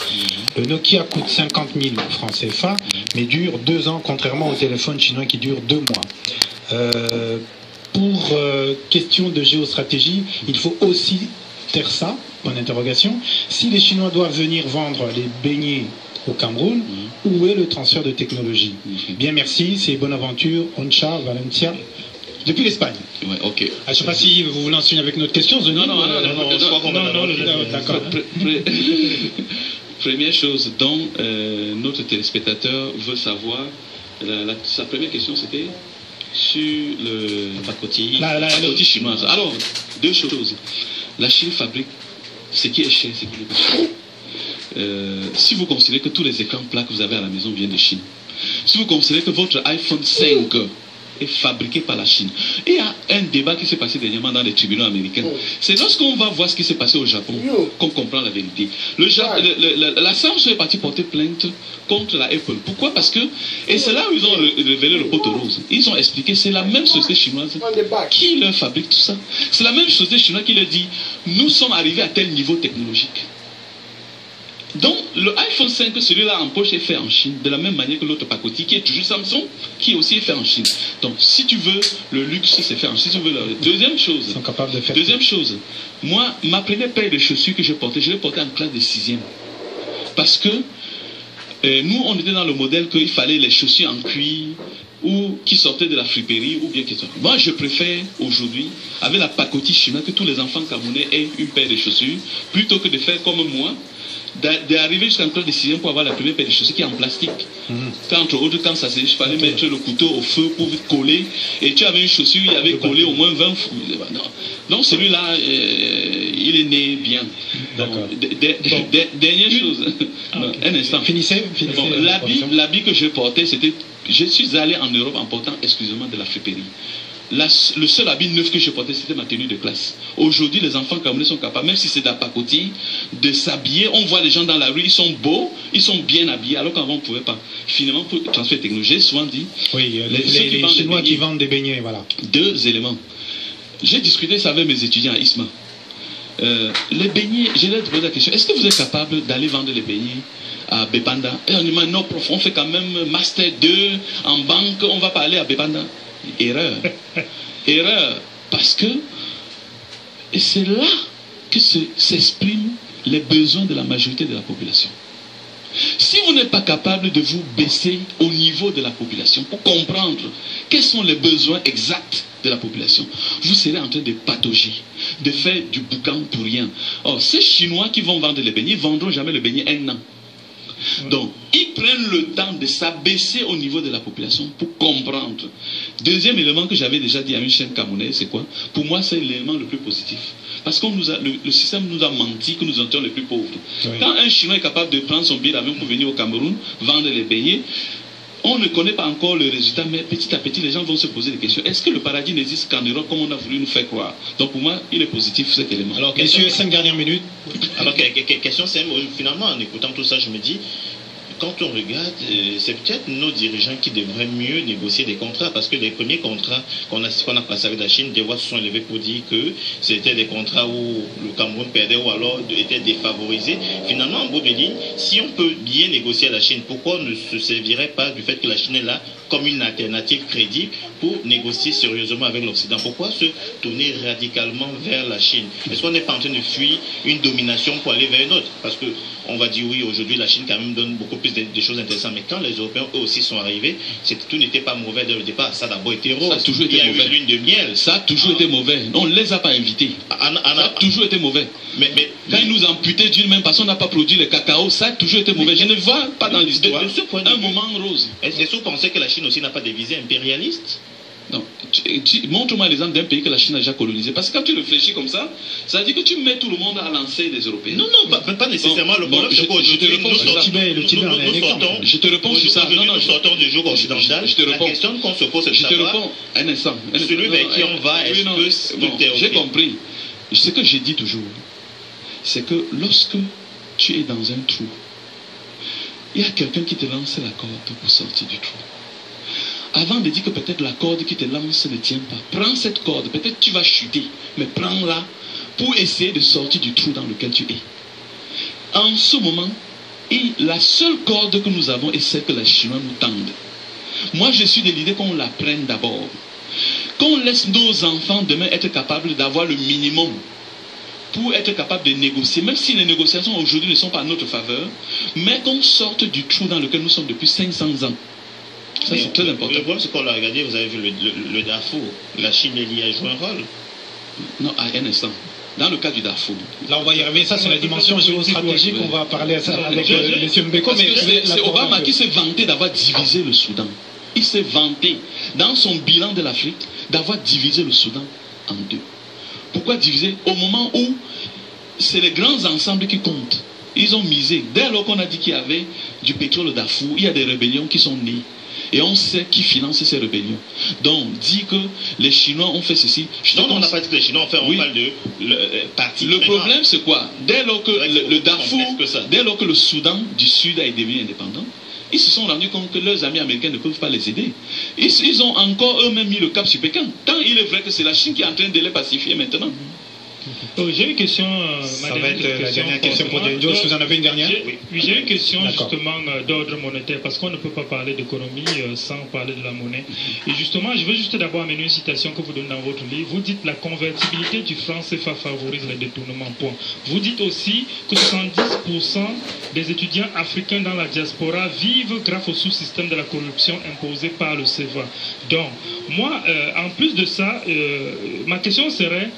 C: Le Nokia coûte 50 000 francs CFA, mais dure 2 ans, contrairement au téléphone chinois qui dure 2 mois. Pour question de géostratégie, il faut aussi taire ça, point d'interrogation. Si les Chinois doivent venir vendre les beignets au Cameroun, où est le transfert de technologie? Bien, merci, c'est Bonaventure, Oncha, Valencia, depuis l'Espagne.
B: Ouais, ok.
C: Je ne sais pas si vous voulez enseigner avec notre question.
B: Non,
C: d'accord.
B: Première chose dont notre téléspectateur veut savoir, sa première question c'était sur la pacotille chinoise. Alors, 2 choses. La Chine fabrique ce qui est cher, ce qui est cher. Si vous considérez que tous les écrans plats que vous avez à la maison viennent de Chine, si vous considérez que votre iPhone 5 est fabriqué par la Chine, il y a un débat qui s'est passé dernièrement dans les tribunaux américains. C'est lorsqu'on va voir ce qui s'est passé au Japon qu'on comprend la vérité. La Samsung est partie porter plainte contre la Apple. Pourquoi? Parce que, et c'est là où ils ont révélé le poteau rose. Ils ont expliqué, c'est la même société chinoise qui leur fabrique tout ça. C'est la même société chinoise qui leur dit, nous sommes arrivés à tel niveau technologique. Donc, le iPhone 5, celui-là en poche, est fait en Chine, de la même manière que l'autre pacotille, qui est toujours Samsung, qui est aussi fait en Chine. Donc, si tu veux le luxe, c'est fait en Chine. Si tu veux Deuxième chose,
C: ils sont capables de faire
B: moi, ma première paire de chaussures que je l'ai portée en classe de 6e. Parce que nous, on était dans le modèle qu'il fallait les chaussures en cuir, ou qui sortaient de la friperie, ou bien qui sortaient. Moi, je préfère aujourd'hui, avec la pacotille chinoise, que tous les enfants camerounais aient une paire de chaussures, plutôt que de faire comme moi, d'arriver jusqu'en classe de 6e pour avoir la première paire de chaussures qui est en plastique. Entre autres, quand ça il fallait mettre le couteau au feu pour coller, et tu avais une chaussure, il y avait collé au moins 20 fous. Donc celui-là, il est né bien. Dernière chose, un instant.
C: Finissez.
B: L'habit que je portais, c'était, je suis allé en Europe en portant exclusivement de la friperie. Le seul habit neuf que je portais, c'était ma tenue de classe. Aujourd'hui, les enfants camerounais sont capables, même si c'est de la pacotille, de s'habiller. On voit les gens dans la rue, ils sont beaux, ils sont bien habillés, alors qu'avant on ne pouvait pas. Finalement, pour transfert technologique, j'ai souvent dit...
C: Oui, les Chinois qui vendent des beignets, voilà. 2 éléments.
B: J'ai discuté ça avec mes étudiants à ISMA. Les beignets, je leur ai posé la question, est-ce que vous êtes capable d'aller vendre les beignets à Bepanda? Et on dit, non, prof, on fait quand même Master 2 en banque, on ne va pas aller à Bepanda. Erreur. Erreur. Parce que c'est là que s'expriment les besoins de la majorité de la population. Si vous n'êtes pas capable de vous baisser au niveau de la population pour comprendre quels sont les besoins exacts de la population, vous serez en train de patauger, de faire du boucan pour rien. Or, ces Chinois qui vont vendre les beignets, ils ne vendront jamais le beignet un an. Donc, ils prennent le temps de s'abaisser au niveau de la population pour comprendre. Deuxième élément que j'avais déjà dit à une chaîne camerounaise, c'est quoi? Pour moi, c'est l'élément le plus positif. Parce que le système nous a menti que nous étions les plus pauvres. Oui. Quand un Chinois est capable de prendre son billet d'avion pour venir au Cameroun, vendre les beignets, on ne connaît pas encore le résultat, mais petit à petit, les gens vont se poser des questions. Est-ce que le paradis n'existe qu'en Europe, comme on a voulu nous faire croire? Donc pour moi, il est positif cet élément.
C: Alors, messieurs, 5 dernières minutes.
D: Alors, question simple, finalement, en écoutant tout ça, je me dis, quand on regarde, c'est peut-être nos dirigeants qui devraient mieux négocier des contrats, parce que les premiers contrats qu'on a passés avec la Chine, des voix se sont élevées pour dire que c'était des contrats où le Cameroun perdait ou alors était défavorisé. Finalement, en bout de ligne, si on peut bien négocier à la Chine, pourquoi on ne se servirait pas du fait que la Chine est là comme une alternative crédible pour négocier sérieusement avec l'Occident? Pourquoi se tourner radicalement vers la Chine? Est-ce qu'on n'est pas en train de fuir une domination pour aller vers une autre? Parce que on va dire oui, aujourd'hui la Chine quand même donne beaucoup plus de choses intéressantes, mais quand les Européens eux aussi sont arrivés, tout n'était pas mauvais dès le départ. Ça a d'abord été rose.
B: Ça a toujours été mauvais.
D: Lune de miel.
B: Ça a toujours été mauvais. On ne les a pas invités. Ça a toujours été mauvais. Mais quand ils nous amputaient d'une même façon, on n'a pas produit le cacao, ça a toujours été mauvais. Je ne vois pas dans l'histoire un moment rose.
D: Est-ce que vous pensez que la Chine aussi n'a pas des visées impérialistes?
B: Non. Montre-moi l'exemple d'un pays que la Chine a déjà colonisé. Parce que quand tu réfléchis comme ça, ça veut dire que tu mets tout le monde à lancer des Européens.
D: Non, pas nécessairement. Le problème, c'est qu'aujourd'hui,
B: je te réponds sur ça.
D: Nous sortons du jour occidental. La question qu'on se pose, c'est de savoir
B: un instant.
D: Celui vers qui on va, est-ce que tout est OK?
B: J'ai compris. Ce que je dis toujours, c'est que lorsque tu es dans un trou, il y a quelqu'un qui te lance la corde pour sortir du trou. Avant de dire que peut-être la corde qui te lance ne tient pas, prends cette corde, peut-être tu vas chuter, mais prends-la pour essayer de sortir du trou dans lequel tu es. En ce moment, la seule corde que nous avons est celle que les Chinois nous tendent. Moi, je suis de l'idée qu'on la prenne d'abord. Qu'on laisse nos enfants demain être capables d'avoir le minimum pour être capable de négocier, même si les négociations aujourd'hui ne sont pas à notre faveur, mais qu'on sorte du trou dans lequel nous sommes depuis 500 ans. Ça, c'est très important.
D: Le problème, c'est qu'on l'a regardé, vous avez vu le Darfour. La Chine y a joué un rôle.
B: Non, à un instant. Dans le cas du Darfour.
C: Là, on va y arriver. Ça, c'est la dimension géostratégique. On va parler à ça avec M. Mbeko.
B: C'est Obama qui s'est vanté d'avoir divisé le Soudan. Il s'est vanté, dans son bilan de l'Afrique, d'avoir divisé le Soudan en deux. Pourquoi diviser? Au moment où c'est les grands ensembles qui comptent. Ils ont misé. Dès lors qu'on a dit qu'il y avait du pétrole au Darfour, il y a des rébellions qui sont nées. Et on sait qui finance ces rébellions. Donc, dit que les Chinois ont fait ceci.
D: Non, on n'a pas dit que les Chinois ont fait, on parle de parti.
B: Le problème, c'est quoi? Dès lors que le Darfour, dès lors que le Soudan du Sud a devenu indépendant, ils se sont rendus compte que leurs amis américains ne peuvent pas les aider. Ils ont encore eux-mêmes mis le cap sur Pékin. Tant il est vrai que c'est la Chine qui est en train de les pacifier maintenant.
E: J'ai une question,
C: ça va être la dernière question pour Dianjo. Vous en avez une dernière?
E: Oui, j'ai une question justement d'ordre monétaire, parce qu'on ne peut pas parler d'économie sans parler de la monnaie. Et justement, je veux juste d'abord amener une citation que vous donnez dans votre livre. Vous dites: la convertibilité du franc CFA favorise les détournements. Point. Vous dites aussi que 70% des étudiants africains dans la diaspora vivent grâce au sous-système de la corruption imposé par le CFA. Donc, moi, en plus de ça, ma question serait: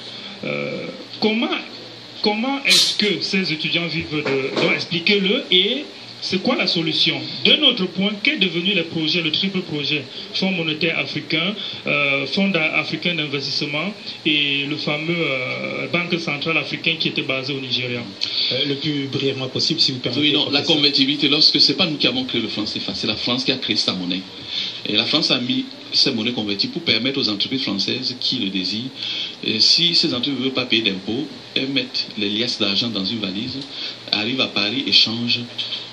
E: comment est-ce que ces étudiants vivent donc expliquez-le, et c'est quoi la solution? D'un autre point, qu'est devenu les projets, le triple projet Fonds monétaire africain, Fonds africain d'investissement et le fameux Banque centrale africaine qui était basé au Nigeria?
C: Le plus brièvement possible, si vous permettez.
B: Oui, non, la convertibilité, lorsque c'est pas nous qui avons créé le franc CFA, c'est la France qui a créé sa monnaie. Et la France a mis ces monnaies converties pour permettre aux entreprises françaises qui le désirent, si ces entreprises ne veulent pas payer d'impôts, elles mettent les liasses d'argent dans une valise, arrivent à Paris, échangent,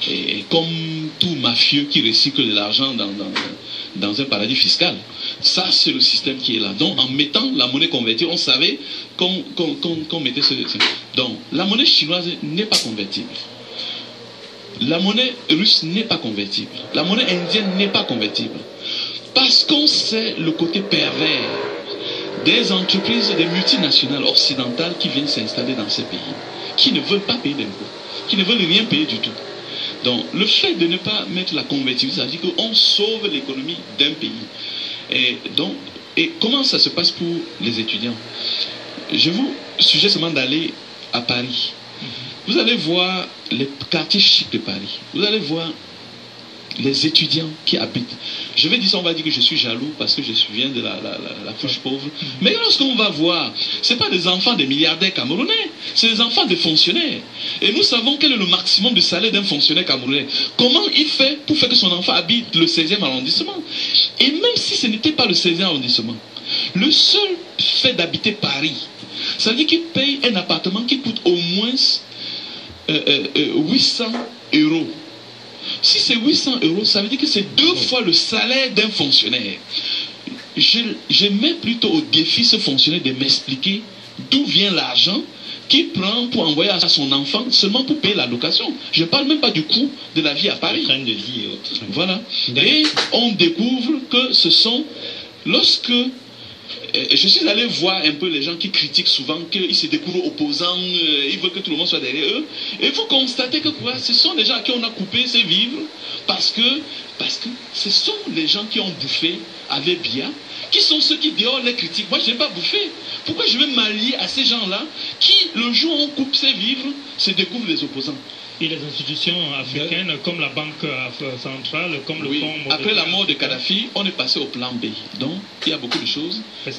B: et comme tout mafieux qui recycle de l'argent dans un paradis fiscal. Ça, c'est le système qui est là. Donc, en mettant la monnaie convertie, on savait qu'on mettait ce... Donc, la monnaie chinoise n'est pas convertible. La monnaie russe n'est pas convertible. La monnaie indienne n'est pas convertible. Parce qu'on sait le côté pervers des entreprises, des multinationales occidentales qui viennent s'installer dans ces pays, qui ne veulent pas payer d'impôts, qui ne veulent rien payer du tout. Donc, le fait de ne pas mettre la convertibilité, ça veut dire qu'on sauve l'économie d'un pays. Et donc, comment ça se passe pour les étudiants? Je vous suggère seulement d'aller à Paris. Vous allez voir les quartiers chics de Paris. Vous allez voir les étudiants qui habitent. Je vais dire ça, on va dire que je suis jaloux parce que je viens de la couche pauvre. Mais lorsqu'on va voir, ce n'est pas des enfants des milliardaires camerounais, c'est des enfants de fonctionnaires. Et nous savons quel est le maximum de salaire d'un fonctionnaire camerounais. Comment il fait pour faire que son enfant habite le 16e arrondissement? Et même si ce n'était pas le 16e arrondissement, le seul fait d'habiter Paris, ça veut dire qu'il paye un appartement qui coûte au moins 800 €. Si c'est 800 €, ça veut dire que c'est 2 fois le salaire d'un fonctionnaire. Je mets plutôt au défi ce fonctionnaire de m'expliquer d'où vient l'argent qu'il prend pour envoyer à son enfant seulement pour payer la location. Je ne parle même pas du coût de la vie à Paris.
D: Le train de vie et autres.
B: Voilà. Et on découvre que ce sont, lorsque je suis allé voir un peu les gens qui critiquent souvent qu'ils se découvrent opposants, ils veulent que tout le monde soit derrière eux. Et vous constatez que quoi, ce sont des gens à qui on a coupé ses vivres parce que ce sont les gens qui ont bouffé avec Biya, qui sont ceux qui dehors les critiquent. Moi, je n'ai pas bouffé. Pourquoi je vais m'allier à ces gens-là qui, le jour où on coupe ses vivres, se découvrent les opposants?
E: Et les institutions africaines, comme la Banque centrale, comme le Fonds...
B: Après la mort de Kadhafi, on est passé au plan B. Donc, il y a beaucoup de choses
E: que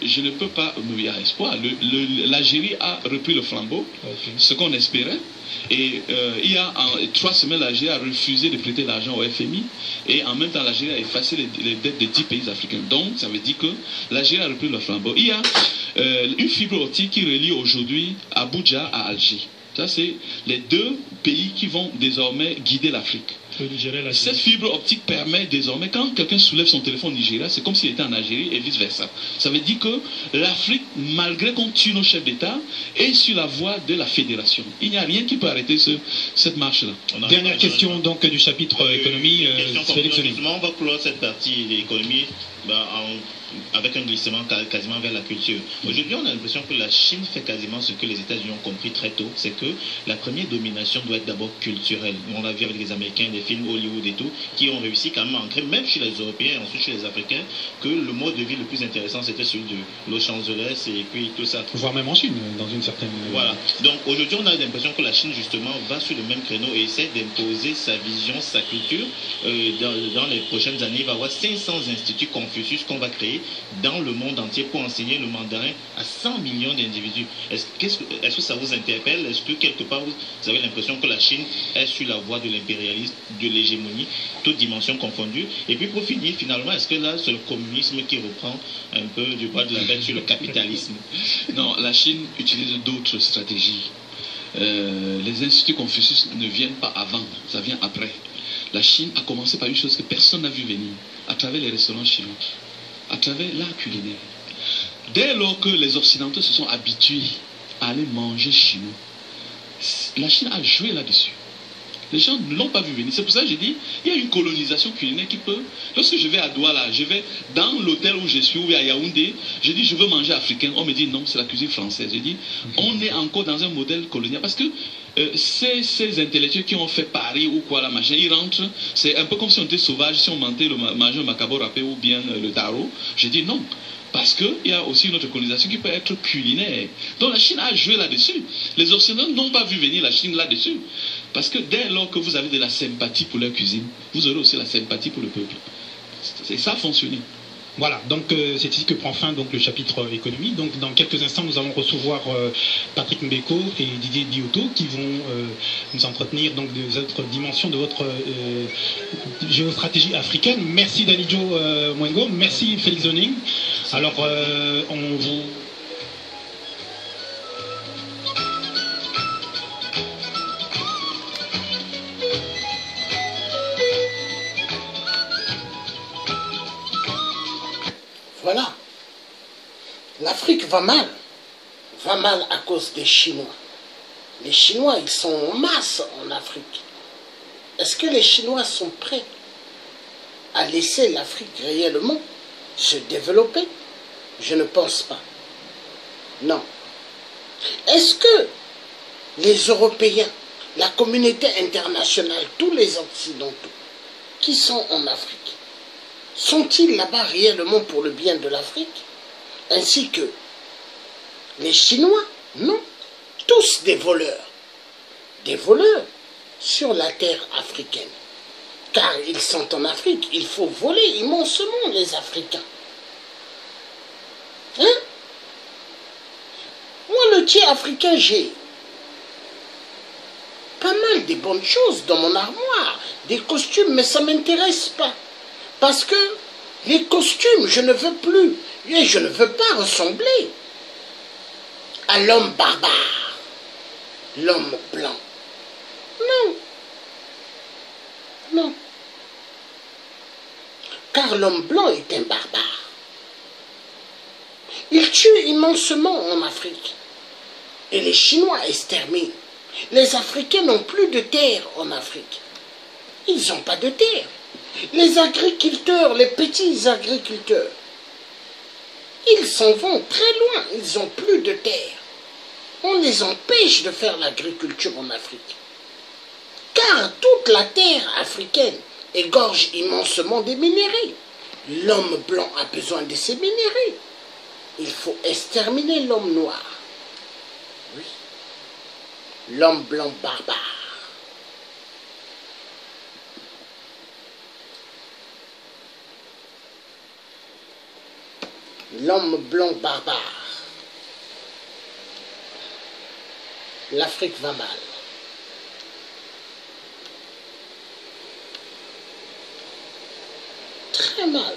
B: je ne peux pas... Il y a espoir. L'Algérie a repris le flambeau, ce qu'on espérait. Et il y a 3 semaines, l'Algérie a refusé de prêter l'argent au FMI. Et en même temps, l'Algérie a effacé les dettes des 10 pays africains. Donc, ça veut dire que l'Algérie a repris le flambeau. Il y a une fibre optique qui relie aujourd'hui Abuja à Alger. Ça, c'est les 2 pays qui vont désormais guider l'Afrique. Cette fibre optique permet désormais, quand quelqu'un soulève son téléphone au Nigeria, c'est comme s'il était en Algérie et vice-versa. Ça veut dire que l'Afrique, malgré qu'on tue nos chefs d'État, est sur la voie de la fédération. Il n'y a rien qui peut arrêter cette marche-là.
C: Dernière question donc du chapitre économie.
D: On va clore cette partie de l'économie avec un glissement quasiment vers la culture. Aujourd'hui, on a l'impression que la Chine fait quasiment ce que les États-Unis ont compris très tôt, c'est que la première domination doit être d'abord culturelle. On l'a vu avec les Américains, des films Hollywood et tout, qui ont réussi quand même à ancrer, même chez les Européens et ensuite chez les Africains, que le mode de vie le plus intéressant c'était celui de Los Angeles et puis tout ça.
C: Voire même en Chine, dans une certaine...
D: Voilà. Donc aujourd'hui, on a l'impression que la Chine justement va sur le même créneau et essaie d'imposer sa vision, sa culture. Dans les prochaines années, il va y avoir 500 instituts Confucius qu'on va créer dans le monde entier pour enseigner le mandarin à 100 millions d'individus. Est-ce que ça vous interpelle? Est-ce que quelque part vous avez l'impression que la Chine est sur la voie de l'impérialisme, de l'hégémonie, toutes dimensions confondues? Et puis pour finir, finalement, est-ce que là c'est le communisme qui reprend un peu du poids de la bête sur le capitalisme?
B: Non, la Chine utilise d'autres stratégies. Les instituts Confucius ne viennent pas avant, ça vient après. La Chine a commencé par une chose que personne n'a vu venir, à travers les restaurants chinois, à travers l'art culinaire. Dès lors que les Occidentaux se sont habitués à aller manger chinois, la Chine a joué là-dessus. Les gens ne l'ont pas vu venir. C'est pour ça que j'ai dit, il y a une colonisation culinaire qui peut... Lorsque je vais à Douala, je vais dans l'hôtel où je suis, ou à Yaoundé, je dis, je veux manger africain. On me dit, non, c'est la cuisine française. Je dis, on est encore dans un modèle colonial. Parce que ces intellectuels qui ont fait Paris ou quoi, la machin, ils rentrent, c'est un peu comme si on était sauvage, si on mangeait le macabo râpé ou bien le taro. Je dis, non. Parce qu'il y a aussi une autre colonisation qui peut être culinaire. Donc la Chine a joué là-dessus. Les Occidentaux n'ont pas vu venir la Chine là-dessus. Parce que dès lors que vous avez de la sympathie pour leur cuisine, vous aurez aussi la sympathie pour le peuple. Et ça a fonctionné.
C: Voilà, donc c'est ici que prend fin donc, le chapitre économie. Donc dans quelques instants, nous allons recevoir Patrick Mbeko et Didier Dioto qui vont nous entretenir donc, des autres dimensions de votre géostratégie africaine. Merci Danijo Mwengo, merci Félix Zoning. Alors on vous...
A: Voilà. L'Afrique va mal. Va mal à cause des Chinois. Les Chinois, ils sont en masse en Afrique. Est-ce que les Chinois sont prêts à laisser l'Afrique réellement se développer? Je ne pense pas. Non. Est-ce que les Européens la communauté internationale, tous les Occidentaux qui sont en Afrique, sont-ils là-bas réellement pour le bien de l'Afrique? Ainsi que les Chinois? Non, tous des voleurs sur la terre africaine. Car ils sont en Afrique, il faut voler immensement les Africains. Hein? Moi, le tiers africain, j'ai pas mal de bonnes choses dans mon armoire, des costumes, mais ça ne m'intéresse pas. Parce que les costumes, je ne veux plus, et je ne veux pas ressembler à l'homme barbare, l'homme blanc. Non. Non. Car l'homme blanc est un barbare. Il tue immensement en Afrique. Et les Chinois exterminent. Les Africains n'ont plus de terre en Afrique. Ils n'ont pas de terre. Les agriculteurs, les petits agriculteurs, ils s'en vont très loin. Ils n'ont plus de terre. On les empêche de faire l'agriculture en Afrique. Car toute la terre africaine égorge immensement des minéraux. L'homme blanc a besoin de ces minéraux. Il faut exterminer l'homme noir. Oui. L'homme blanc barbare. L'homme blanc barbare. L'Afrique va mal. Très mal.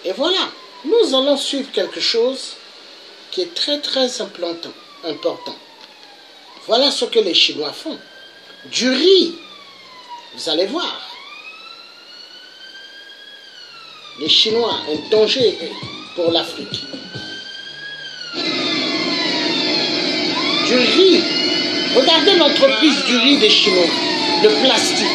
A: Et voilà, nous allons suivre quelque chose qui est très très important. Voilà ce que les Chinois font. Du riz, vous allez voir. Les Chinois, un danger pour l'Afrique. Du riz. Regardez l'entreprise du riz des Chinois. Le plastique.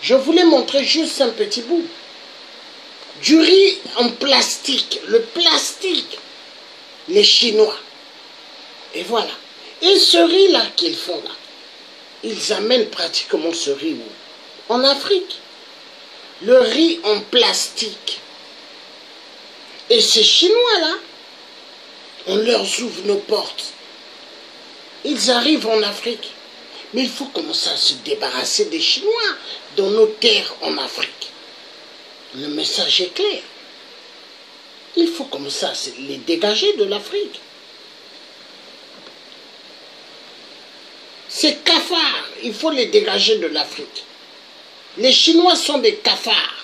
A: Je voulais montrer juste un petit bout. Du riz en plastique, le plastique, les Chinois. Et voilà. Et ce riz-là qu'ils font là, ils amènent pratiquement ce riz où? En Afrique. Le riz en plastique. Et ces Chinois-là, on leur ouvre nos portes. Ils arrivent en Afrique. Mais il faut commencer à se débarrasser des Chinois dans nos terres en Afrique. Le message est clair. Il faut comme ça les dégager de l'Afrique. Ces cafards, il faut les dégager de l'Afrique. Les Chinois sont des cafards.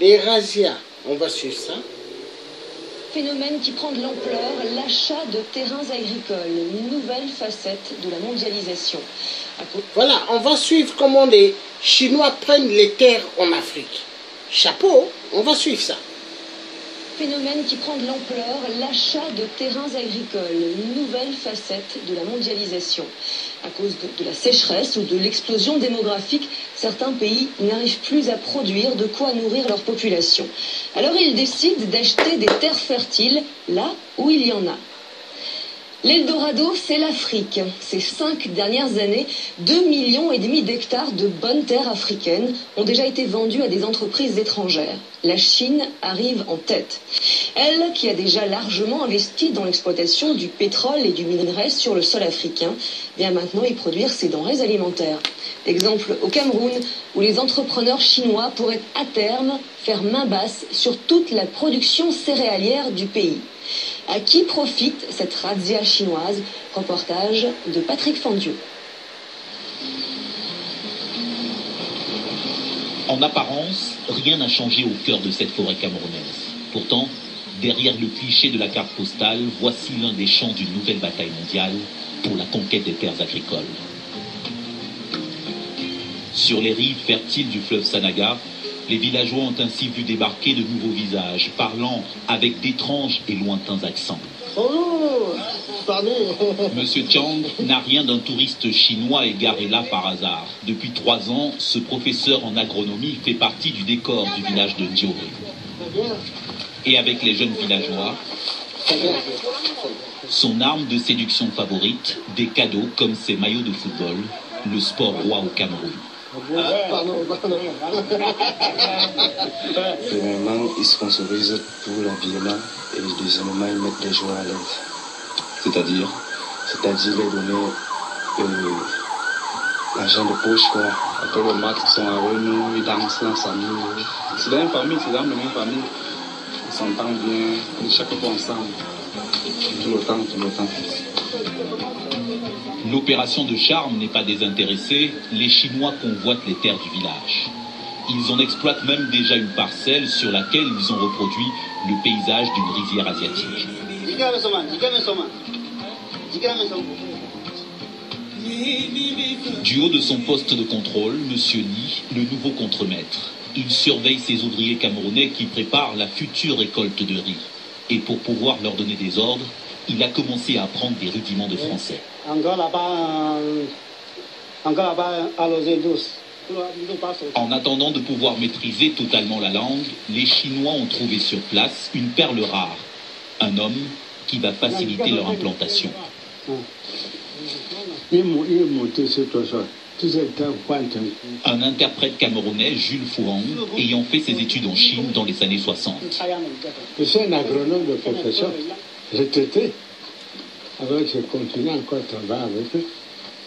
A: Les razzias, on va suivre ça.
F: Phénomène qui prend de l'ampleur, l'achat de terrains agricoles, une nouvelle facette de la mondialisation.
A: Voilà, on va suivre comment les Chinois prennent les terres en Afrique. Chapeau, on va suivre ça.
F: Phénomène qui prend de l'ampleur, l'achat de terrains agricoles, une nouvelle facette de la mondialisation. À cause de la sécheresse ou de l'explosion démographique, certains pays n'arrivent plus à produire de quoi nourrir leur population. Alors ils décident d'acheter des terres fertiles là où il y en a. L'Eldorado, c'est l'Afrique. Ces 5 dernières années, 2,5 millions d'hectares de bonnes terres africaines ont déjà été vendus à des entreprises étrangères. La Chine arrive en tête. Elle, qui a déjà largement investi dans l'exploitation du pétrole et du minerai sur le sol africain, vient maintenant y produire ses denrées alimentaires. Exemple au Cameroun, où les entrepreneurs chinois pourraient à terme faire main basse sur toute la production céréalière du pays. À qui profite cette razzia chinoise? Reportage de Patrick Fandiou.
G: En apparence, rien n'a changé au cœur de cette forêt camerounaise. Pourtant, derrière le cliché de la carte postale, voici l'un des champs d'une nouvelle bataille mondiale pour la conquête des terres agricoles. Sur les rives fertiles du fleuve Sanaga, les villageois ont ainsi vu débarquer de nouveaux visages, parlant avec d'étranges et lointains accents. Monsieur Chang n'a rien d'un touriste chinois égaré là par hasard. Depuis 3 ans, ce professeur en agronomie fait partie du décor du village de Ndioré. Et avec les jeunes villageois, son arme de séduction favorite, des cadeaux comme ses maillots de football, le sport roi au Cameroun.
H: Premièrement, ils sponsorisent pour l'habillement et deuxièmement, ils mettent les joueurs à l'aise.
G: C'est-à-dire
H: les donner l'argent de poche, quoi. Après le match, ils sont avec nous, ils dansent ensemble. C'est dans une famille, c'est dans la même famille. Ils s'entendent bien, chaque fois ensemble. Tout le temps, tout le temps.
G: L'opération de charme n'est pas désintéressée, les Chinois convoitent les terres du village. Ils en exploitent même déjà une parcelle sur laquelle ils ont reproduit le paysage d'une rizière asiatique. Du haut de son poste de contrôle, M. Li, le nouveau contremaître, il surveille ses ouvriers camerounais qui préparent la future récolte de riz. Et pour pouvoir leur donner des ordres, il a commencé à apprendre des rudiments de français. En attendant de pouvoir maîtriser totalement la langue, les Chinois ont trouvé sur place une perle rare, un homme qui va faciliter leur implantation. Un interprète camerounais, Jules Fouang, ayant fait ses études en Chine dans les années 60.
I: Je suis un agronome de profession. J'ai traité avec ce continent encore travailler avec eux.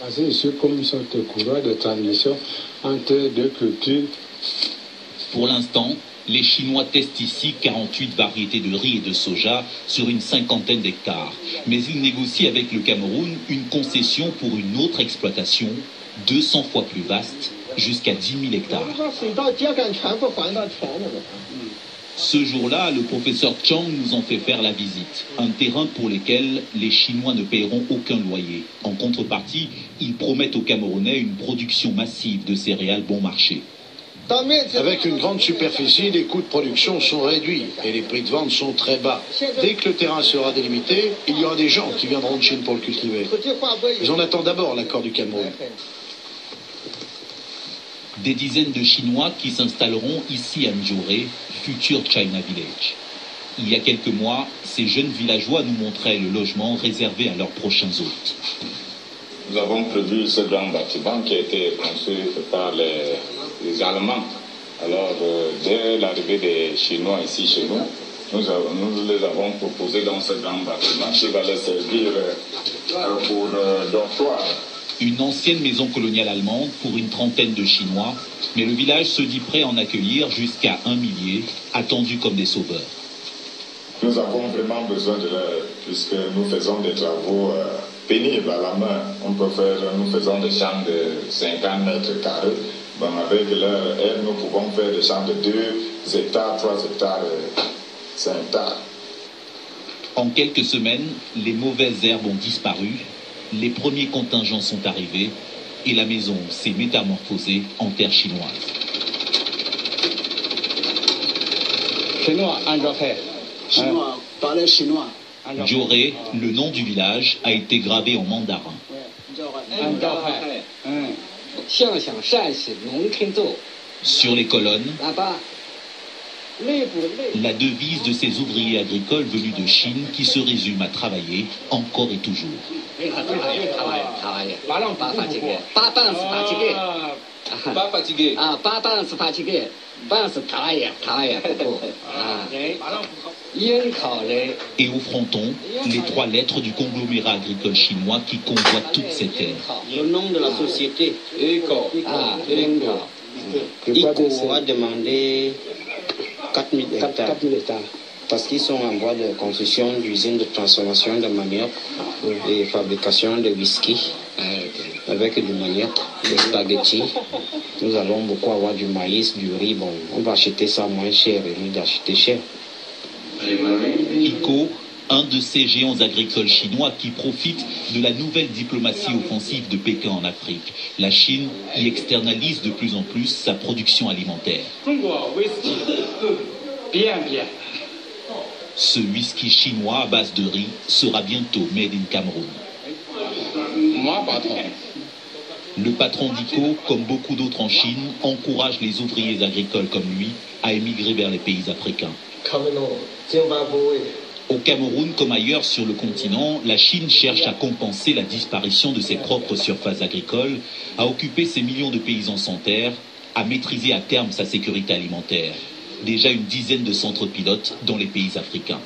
I: Parce que je suis comme une sorte de courroie de transmission entre deux cultures.
G: Pour l'instant, les Chinois testent ici 48 variétés de riz et de soja sur une 50aine d'hectares. Mais ils négocient avec le Cameroun une concession pour une autre exploitation 200 fois plus vaste, jusqu'à 10 000 hectares. Ce jour-là, le professeur Chang nous en fait faire la visite. Un terrain pour lequel les Chinois ne paieront aucun loyer. En contrepartie, ils promettent aux Camerounais une production massive de céréales bon marché.
J: Avec une grande superficie, les coûts de production sont réduits et les prix de vente sont très bas. Dès que le terrain sera délimité, il y aura des gens qui viendront de Chine pour le cultiver. Mais on attend d'abord l'accord du Cameroun.
G: Des dizaines de Chinois qui s'installeront ici à Ndioré, futur China Village. Il y a quelques mois, ces jeunes villageois nous montraient le logement réservé à leurs prochains hôtes.
K: Nous avons prévu ce grand bâtiment qui a été construit par les Allemands Alors, dès l'arrivée des Chinois ici chez nous, nous les avons proposé dans ce grand bâtiment qui va les servir pour dortoir.
G: Une ancienne maison coloniale allemande pour une trentaine de Chinois, mais le village se dit prêt à en accueillir jusqu'à 1 millier, attendus comme des sauveurs.
K: Nous avons vraiment besoin de l'aide, puisque nous faisons des travaux pénibles à la main. Nous faisons des chambres de 50 mètres carrés. Bon, avec leur aide, nous pouvons faire des chambres de 2 hectares, 3 hectares, 5 hectares.
G: En quelques semaines, les mauvaises herbes ont disparu, les premiers contingents sont arrivés et la maison s'est métamorphosée en terre chinoise.
L: Chinois, parler chinois.
G: Dioré, le nom du village, a été gravé en mandarin. Sur les colonnes, la devise de ces ouvriers agricoles venus de Chine qui se résume à travailler encore et toujours.
L: Pas fatigué.
G: Et au fronton, les 3 lettres du conglomérat agricole chinois qui convoite toutes ces terres.
L: Le nom de la société. ICO a demandé 4000 hectares. Parce qu'ils sont en voie de construction d'usines de transformation de manioc et fabrication de whisky avec du manioc, des spaghettis. Nous allons beaucoup avoir du maïs, du riz. Bon, on va acheter ça moins cher et nous d'acheter cher.
G: ICO, un de ces géants agricoles chinois qui profitent de la nouvelle diplomatie offensive de Pékin en Afrique. La Chine y externalise de plus en plus sa production alimentaire. Ce whisky chinois à base de riz sera bientôt made in Cameroun.
L: Moi, patron.
G: Le patron d'ICO, comme beaucoup d'autres en Chine, encourage les ouvriers agricoles comme lui à émigrer vers les pays africains. Au Cameroun, comme ailleurs sur le continent, la Chine cherche à compenser la disparition de ses propres surfaces agricoles, à occuper ses millions de paysans sans terre, à maîtriser à terme sa sécurité alimentaire. Déjà une dizaine de centres pilotes dans les pays africains.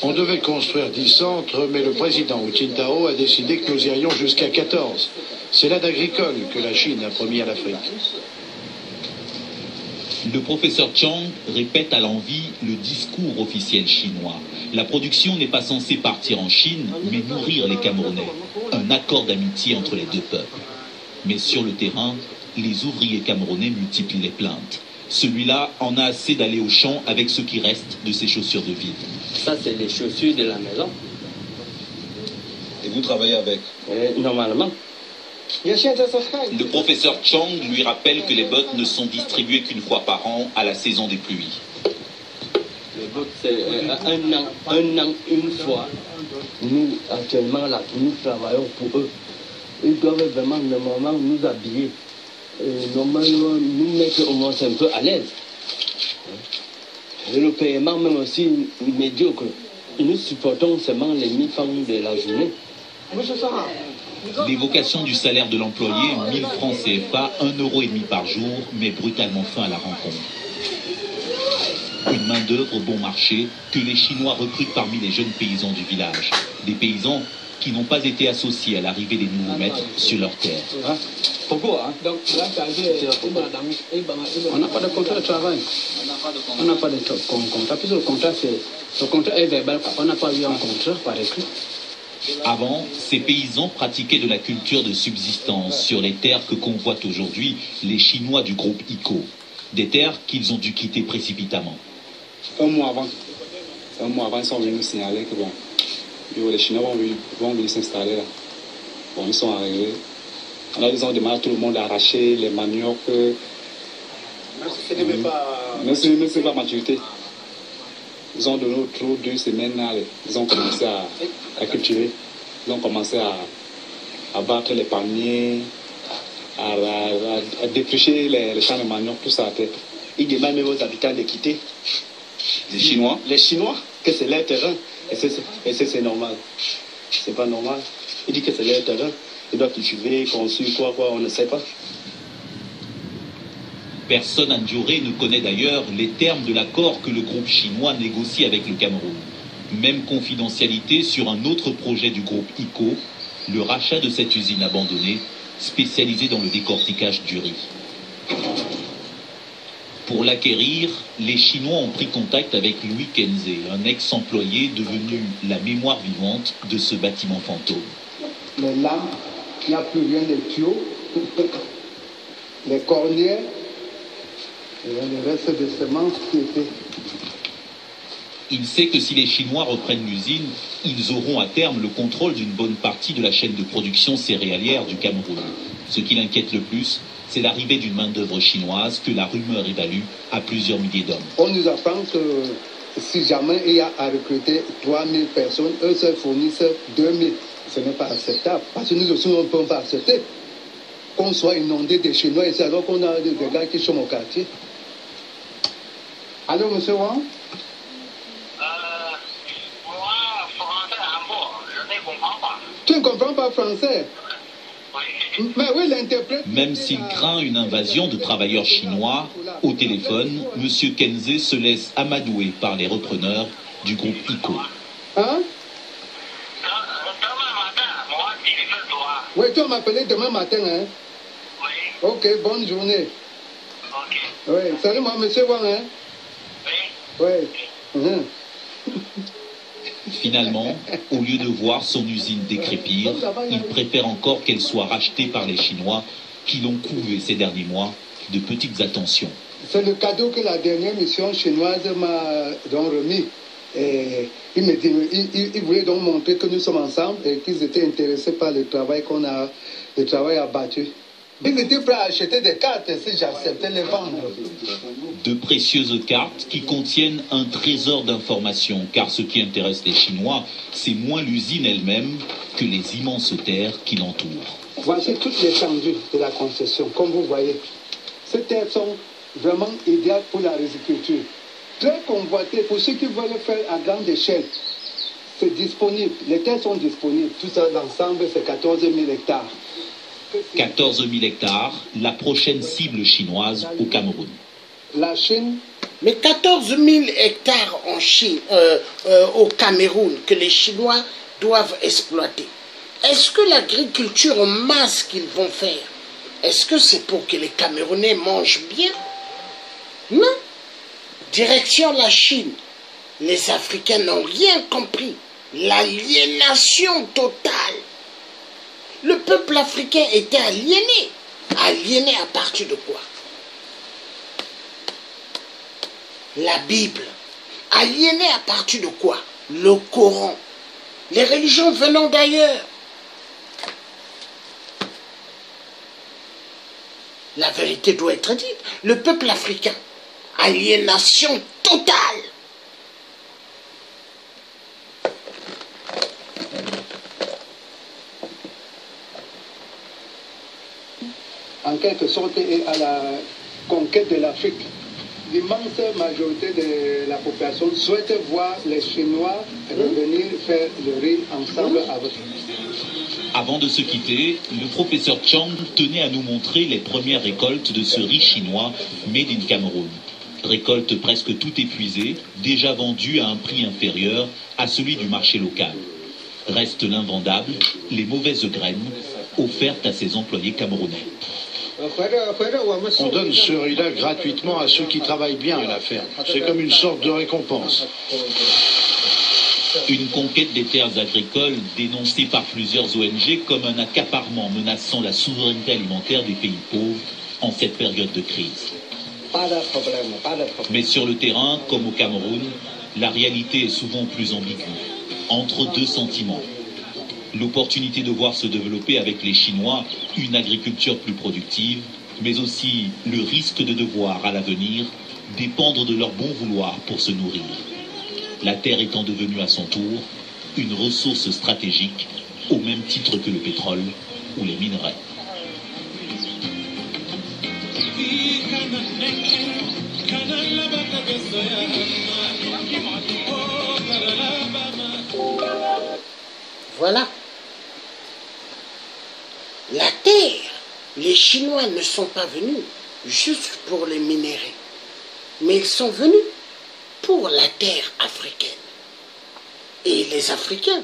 J: On devait construire 10 centres, mais le président Hu Jintao a décidé que nous irions jusqu'à 14. C'est l'aide agricole que la Chine a promis à l'Afrique.
G: Le professeur Chang répète à l'envi le discours officiel chinois. La production n'est pas censée partir en Chine, mais nourrir les Camerounais. Un accord d'amitié entre les deux peuples. Mais sur le terrain, les ouvriers camerounais multiplient les plaintes. Celui-là en a assez d'aller au champ avec ce qui reste de ses chaussures de ville.
L: Ça, c'est les chaussures de la maison.
M: Et vous travaillez avec?
L: Normalement.
G: Le professeur Chang lui rappelle que les bottes ne sont distribuées qu'une fois par an à la saison des pluies.
L: Les bottes, c'est un an, une fois. Nous, actuellement, là, nous travaillons pour eux. Ils doivent vraiment, normalement, nous habiller. Normalement, nous mettre au moins un peu à l'aise. Et le paiement, même aussi, médiocre. Nous supportons seulement les 1000 francs de la journée.
G: L'évocation du salaire de l'employé, 1000 francs CFA, 1,5 € par jour, met brutalement fin à la rencontre. Une main-d'œuvre bon marché que les Chinois recrutent parmi les jeunes paysans du village. Des paysans qui n'ont pas été associés à l'arrivée des nouveaux maîtres sur leur terre.
L: Pourquoi Donc, là, on n'a pas de contrat de travail. On n'a pas de contrat. Puisque le contrat est verbal. On n'a pas eu un contrat par écrit.
G: Avant, ces paysans pratiquaient de la culture de subsistance sur les terres que convoitent aujourd'hui les Chinois du groupe ICO. Des terres qu'ils ont dû quitter précipitamment.
H: Un mois avant, ils sont venus nous signaler que bon, les Chinois vont venir s'installer là. Bon, ils sont arrivés. Alors ils ont demandé à tout le monde d'arracher les maniocs. Mais c'est pas maturité. Ils ont donné autour de 2 semaines là, ils ont commencé à cultiver. Ils ont commencé à battre les palmiers, à défricher les champs de manioc, tout ça à terre. Ils demandent même aux habitants de quitter.
M: Les Chinois?
H: Les Chinois, que c'est leur terrain. Et c'est normal. C'est pas normal. Ils disent que c'est leur terrain. Ils doivent cultiver, construire, quoi, on ne sait pas.
G: Personne à Ndioré ne connaît d'ailleurs les termes de l'accord que le groupe chinois négocie avec le Cameroun. Même confidentialité sur un autre projet du groupe ICO, le rachat de cette usine abandonnée, spécialisée dans le décortiquage du riz. Pour l'acquérir, les Chinois ont pris contact avec Louis Kenze, un ex-employé devenu la mémoire vivante de ce bâtiment fantôme.
N: Les lames, il n'y a plus rien de tuyaux, les cornières, et le reste des semences qui étaient.
G: Il sait que si les Chinois reprennent l'usine, ils auront à terme le contrôle d'une bonne partie de la chaîne de production céréalière du Cameroun. Ce qui l'inquiète le plus, c'est l'arrivée d'une main-d'œuvre chinoise que la rumeur évalue à plusieurs milliers d'hommes.
N: On nous apprend que si jamais il y a à recruter 3000 personnes, eux se fournissent 2000. Ce n'est pas acceptable, parce que nous aussi, on ne peut pas accepter qu'on soit inondé des Chinois ici, alors qu'on a des gars qui sont au quartier. Allô, monsieur Wang? Tu ne comprends pas français? Mais oui, l'interprète...
G: Même s'il craint une invasion de travailleurs chinois, au téléphone, M. Kenze se laisse amadouer par les repreneurs du groupe ICO.
N: Hein? Oui, tu vas m'appeler demain matin, hein? Oui. Ok, bonne journée. Ok. Oui, salut moi, monsieur Wang, hein? Oui. Oui.
G: Finalement, au lieu de voir son usine décrépir, il préfère encore qu'elle soit rachetée par les Chinois qui l'ont couvé ces derniers mois de petites attentions.
N: C'est le cadeau que la dernière mission chinoise m'a remis. Et il me dit, il voulait donc montrer que nous sommes ensemble et qu'ils étaient intéressés par le travail qu'on a, le travail abattu. Ils étaient prêts à acheter des cartes si j'acceptais les vendre.
G: De précieuses cartes qui contiennent un trésor d'informations, car ce qui intéresse les Chinois, c'est moins l'usine elle-même que les immenses terres qui l'entourent.
N: Voici toute l'étendue de la concession, comme vous voyez. Ces terres sont vraiment idéales pour la riziculture. Très convoitées pour ceux qui veulent faire à grande échelle. C'est disponible, les terres sont disponibles. Tout ça d'ensemble, c'est 14 000 hectares.
G: 14 000 hectares, la prochaine cible chinoise au Cameroun.
N: La Chine.
A: Mais 14 000 hectares en Chine, au Cameroun, que les Chinois doivent exploiter. Est-ce que l'agriculture en masse qu'ils vont faire, est-ce que c'est pour que les Camerounais mangent bien? Non. Direction la Chine. Les Africains n'ont rien compris. L'aliénation totale. Le peuple africain était aliéné. Aliéné à partir de quoi? La Bible. Aliéné à partir de quoi? Le Coran. Les religions venant d'ailleurs. La vérité doit être dite. Le peuple africain. Aliénation totale.
N: En quelque sorte, et à la conquête de l'Afrique. L'immense majorité de la population souhaite voir les Chinois revenir faire le riz ensemble avec eux.
G: Avant de se quitter, le professeur Chang tenait à nous montrer les premières récoltes de ce riz chinois made in Cameroun. Récolte presque tout épuisée, déjà vendue à un prix inférieur à celui du marché local. Reste l'invendable, les mauvaises graines, offertes à ses employés camerounais.
J: On donne ce riz-là gratuitement à ceux qui travaillent bien à la ferme. C'est comme une sorte de récompense.
G: Une conquête des terres agricoles dénoncée par plusieurs ONG comme un accaparement menaçant la souveraineté alimentaire des pays pauvres en cette période de crise. Mais sur le terrain, comme au Cameroun, la réalité est souvent plus ambiguë, entre deux sentiments. L'opportunité de voir se développer avec les Chinois une agriculture plus productive, mais aussi le risque de devoir, à l'avenir, dépendre de leur bon vouloir pour se nourrir. La terre étant devenue à son tour une ressource stratégique, au même titre que le pétrole ou les minerais.
A: Voilà. La terre, les Chinois ne sont pas venus. juste pour les minerais. Mais ils sont venus pour la terre africaine. Et les Africains,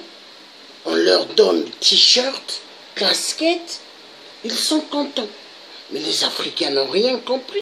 A: on leur donne t-shirt, casquette, ils sont contents. Mais les Africains n'ont rien compris.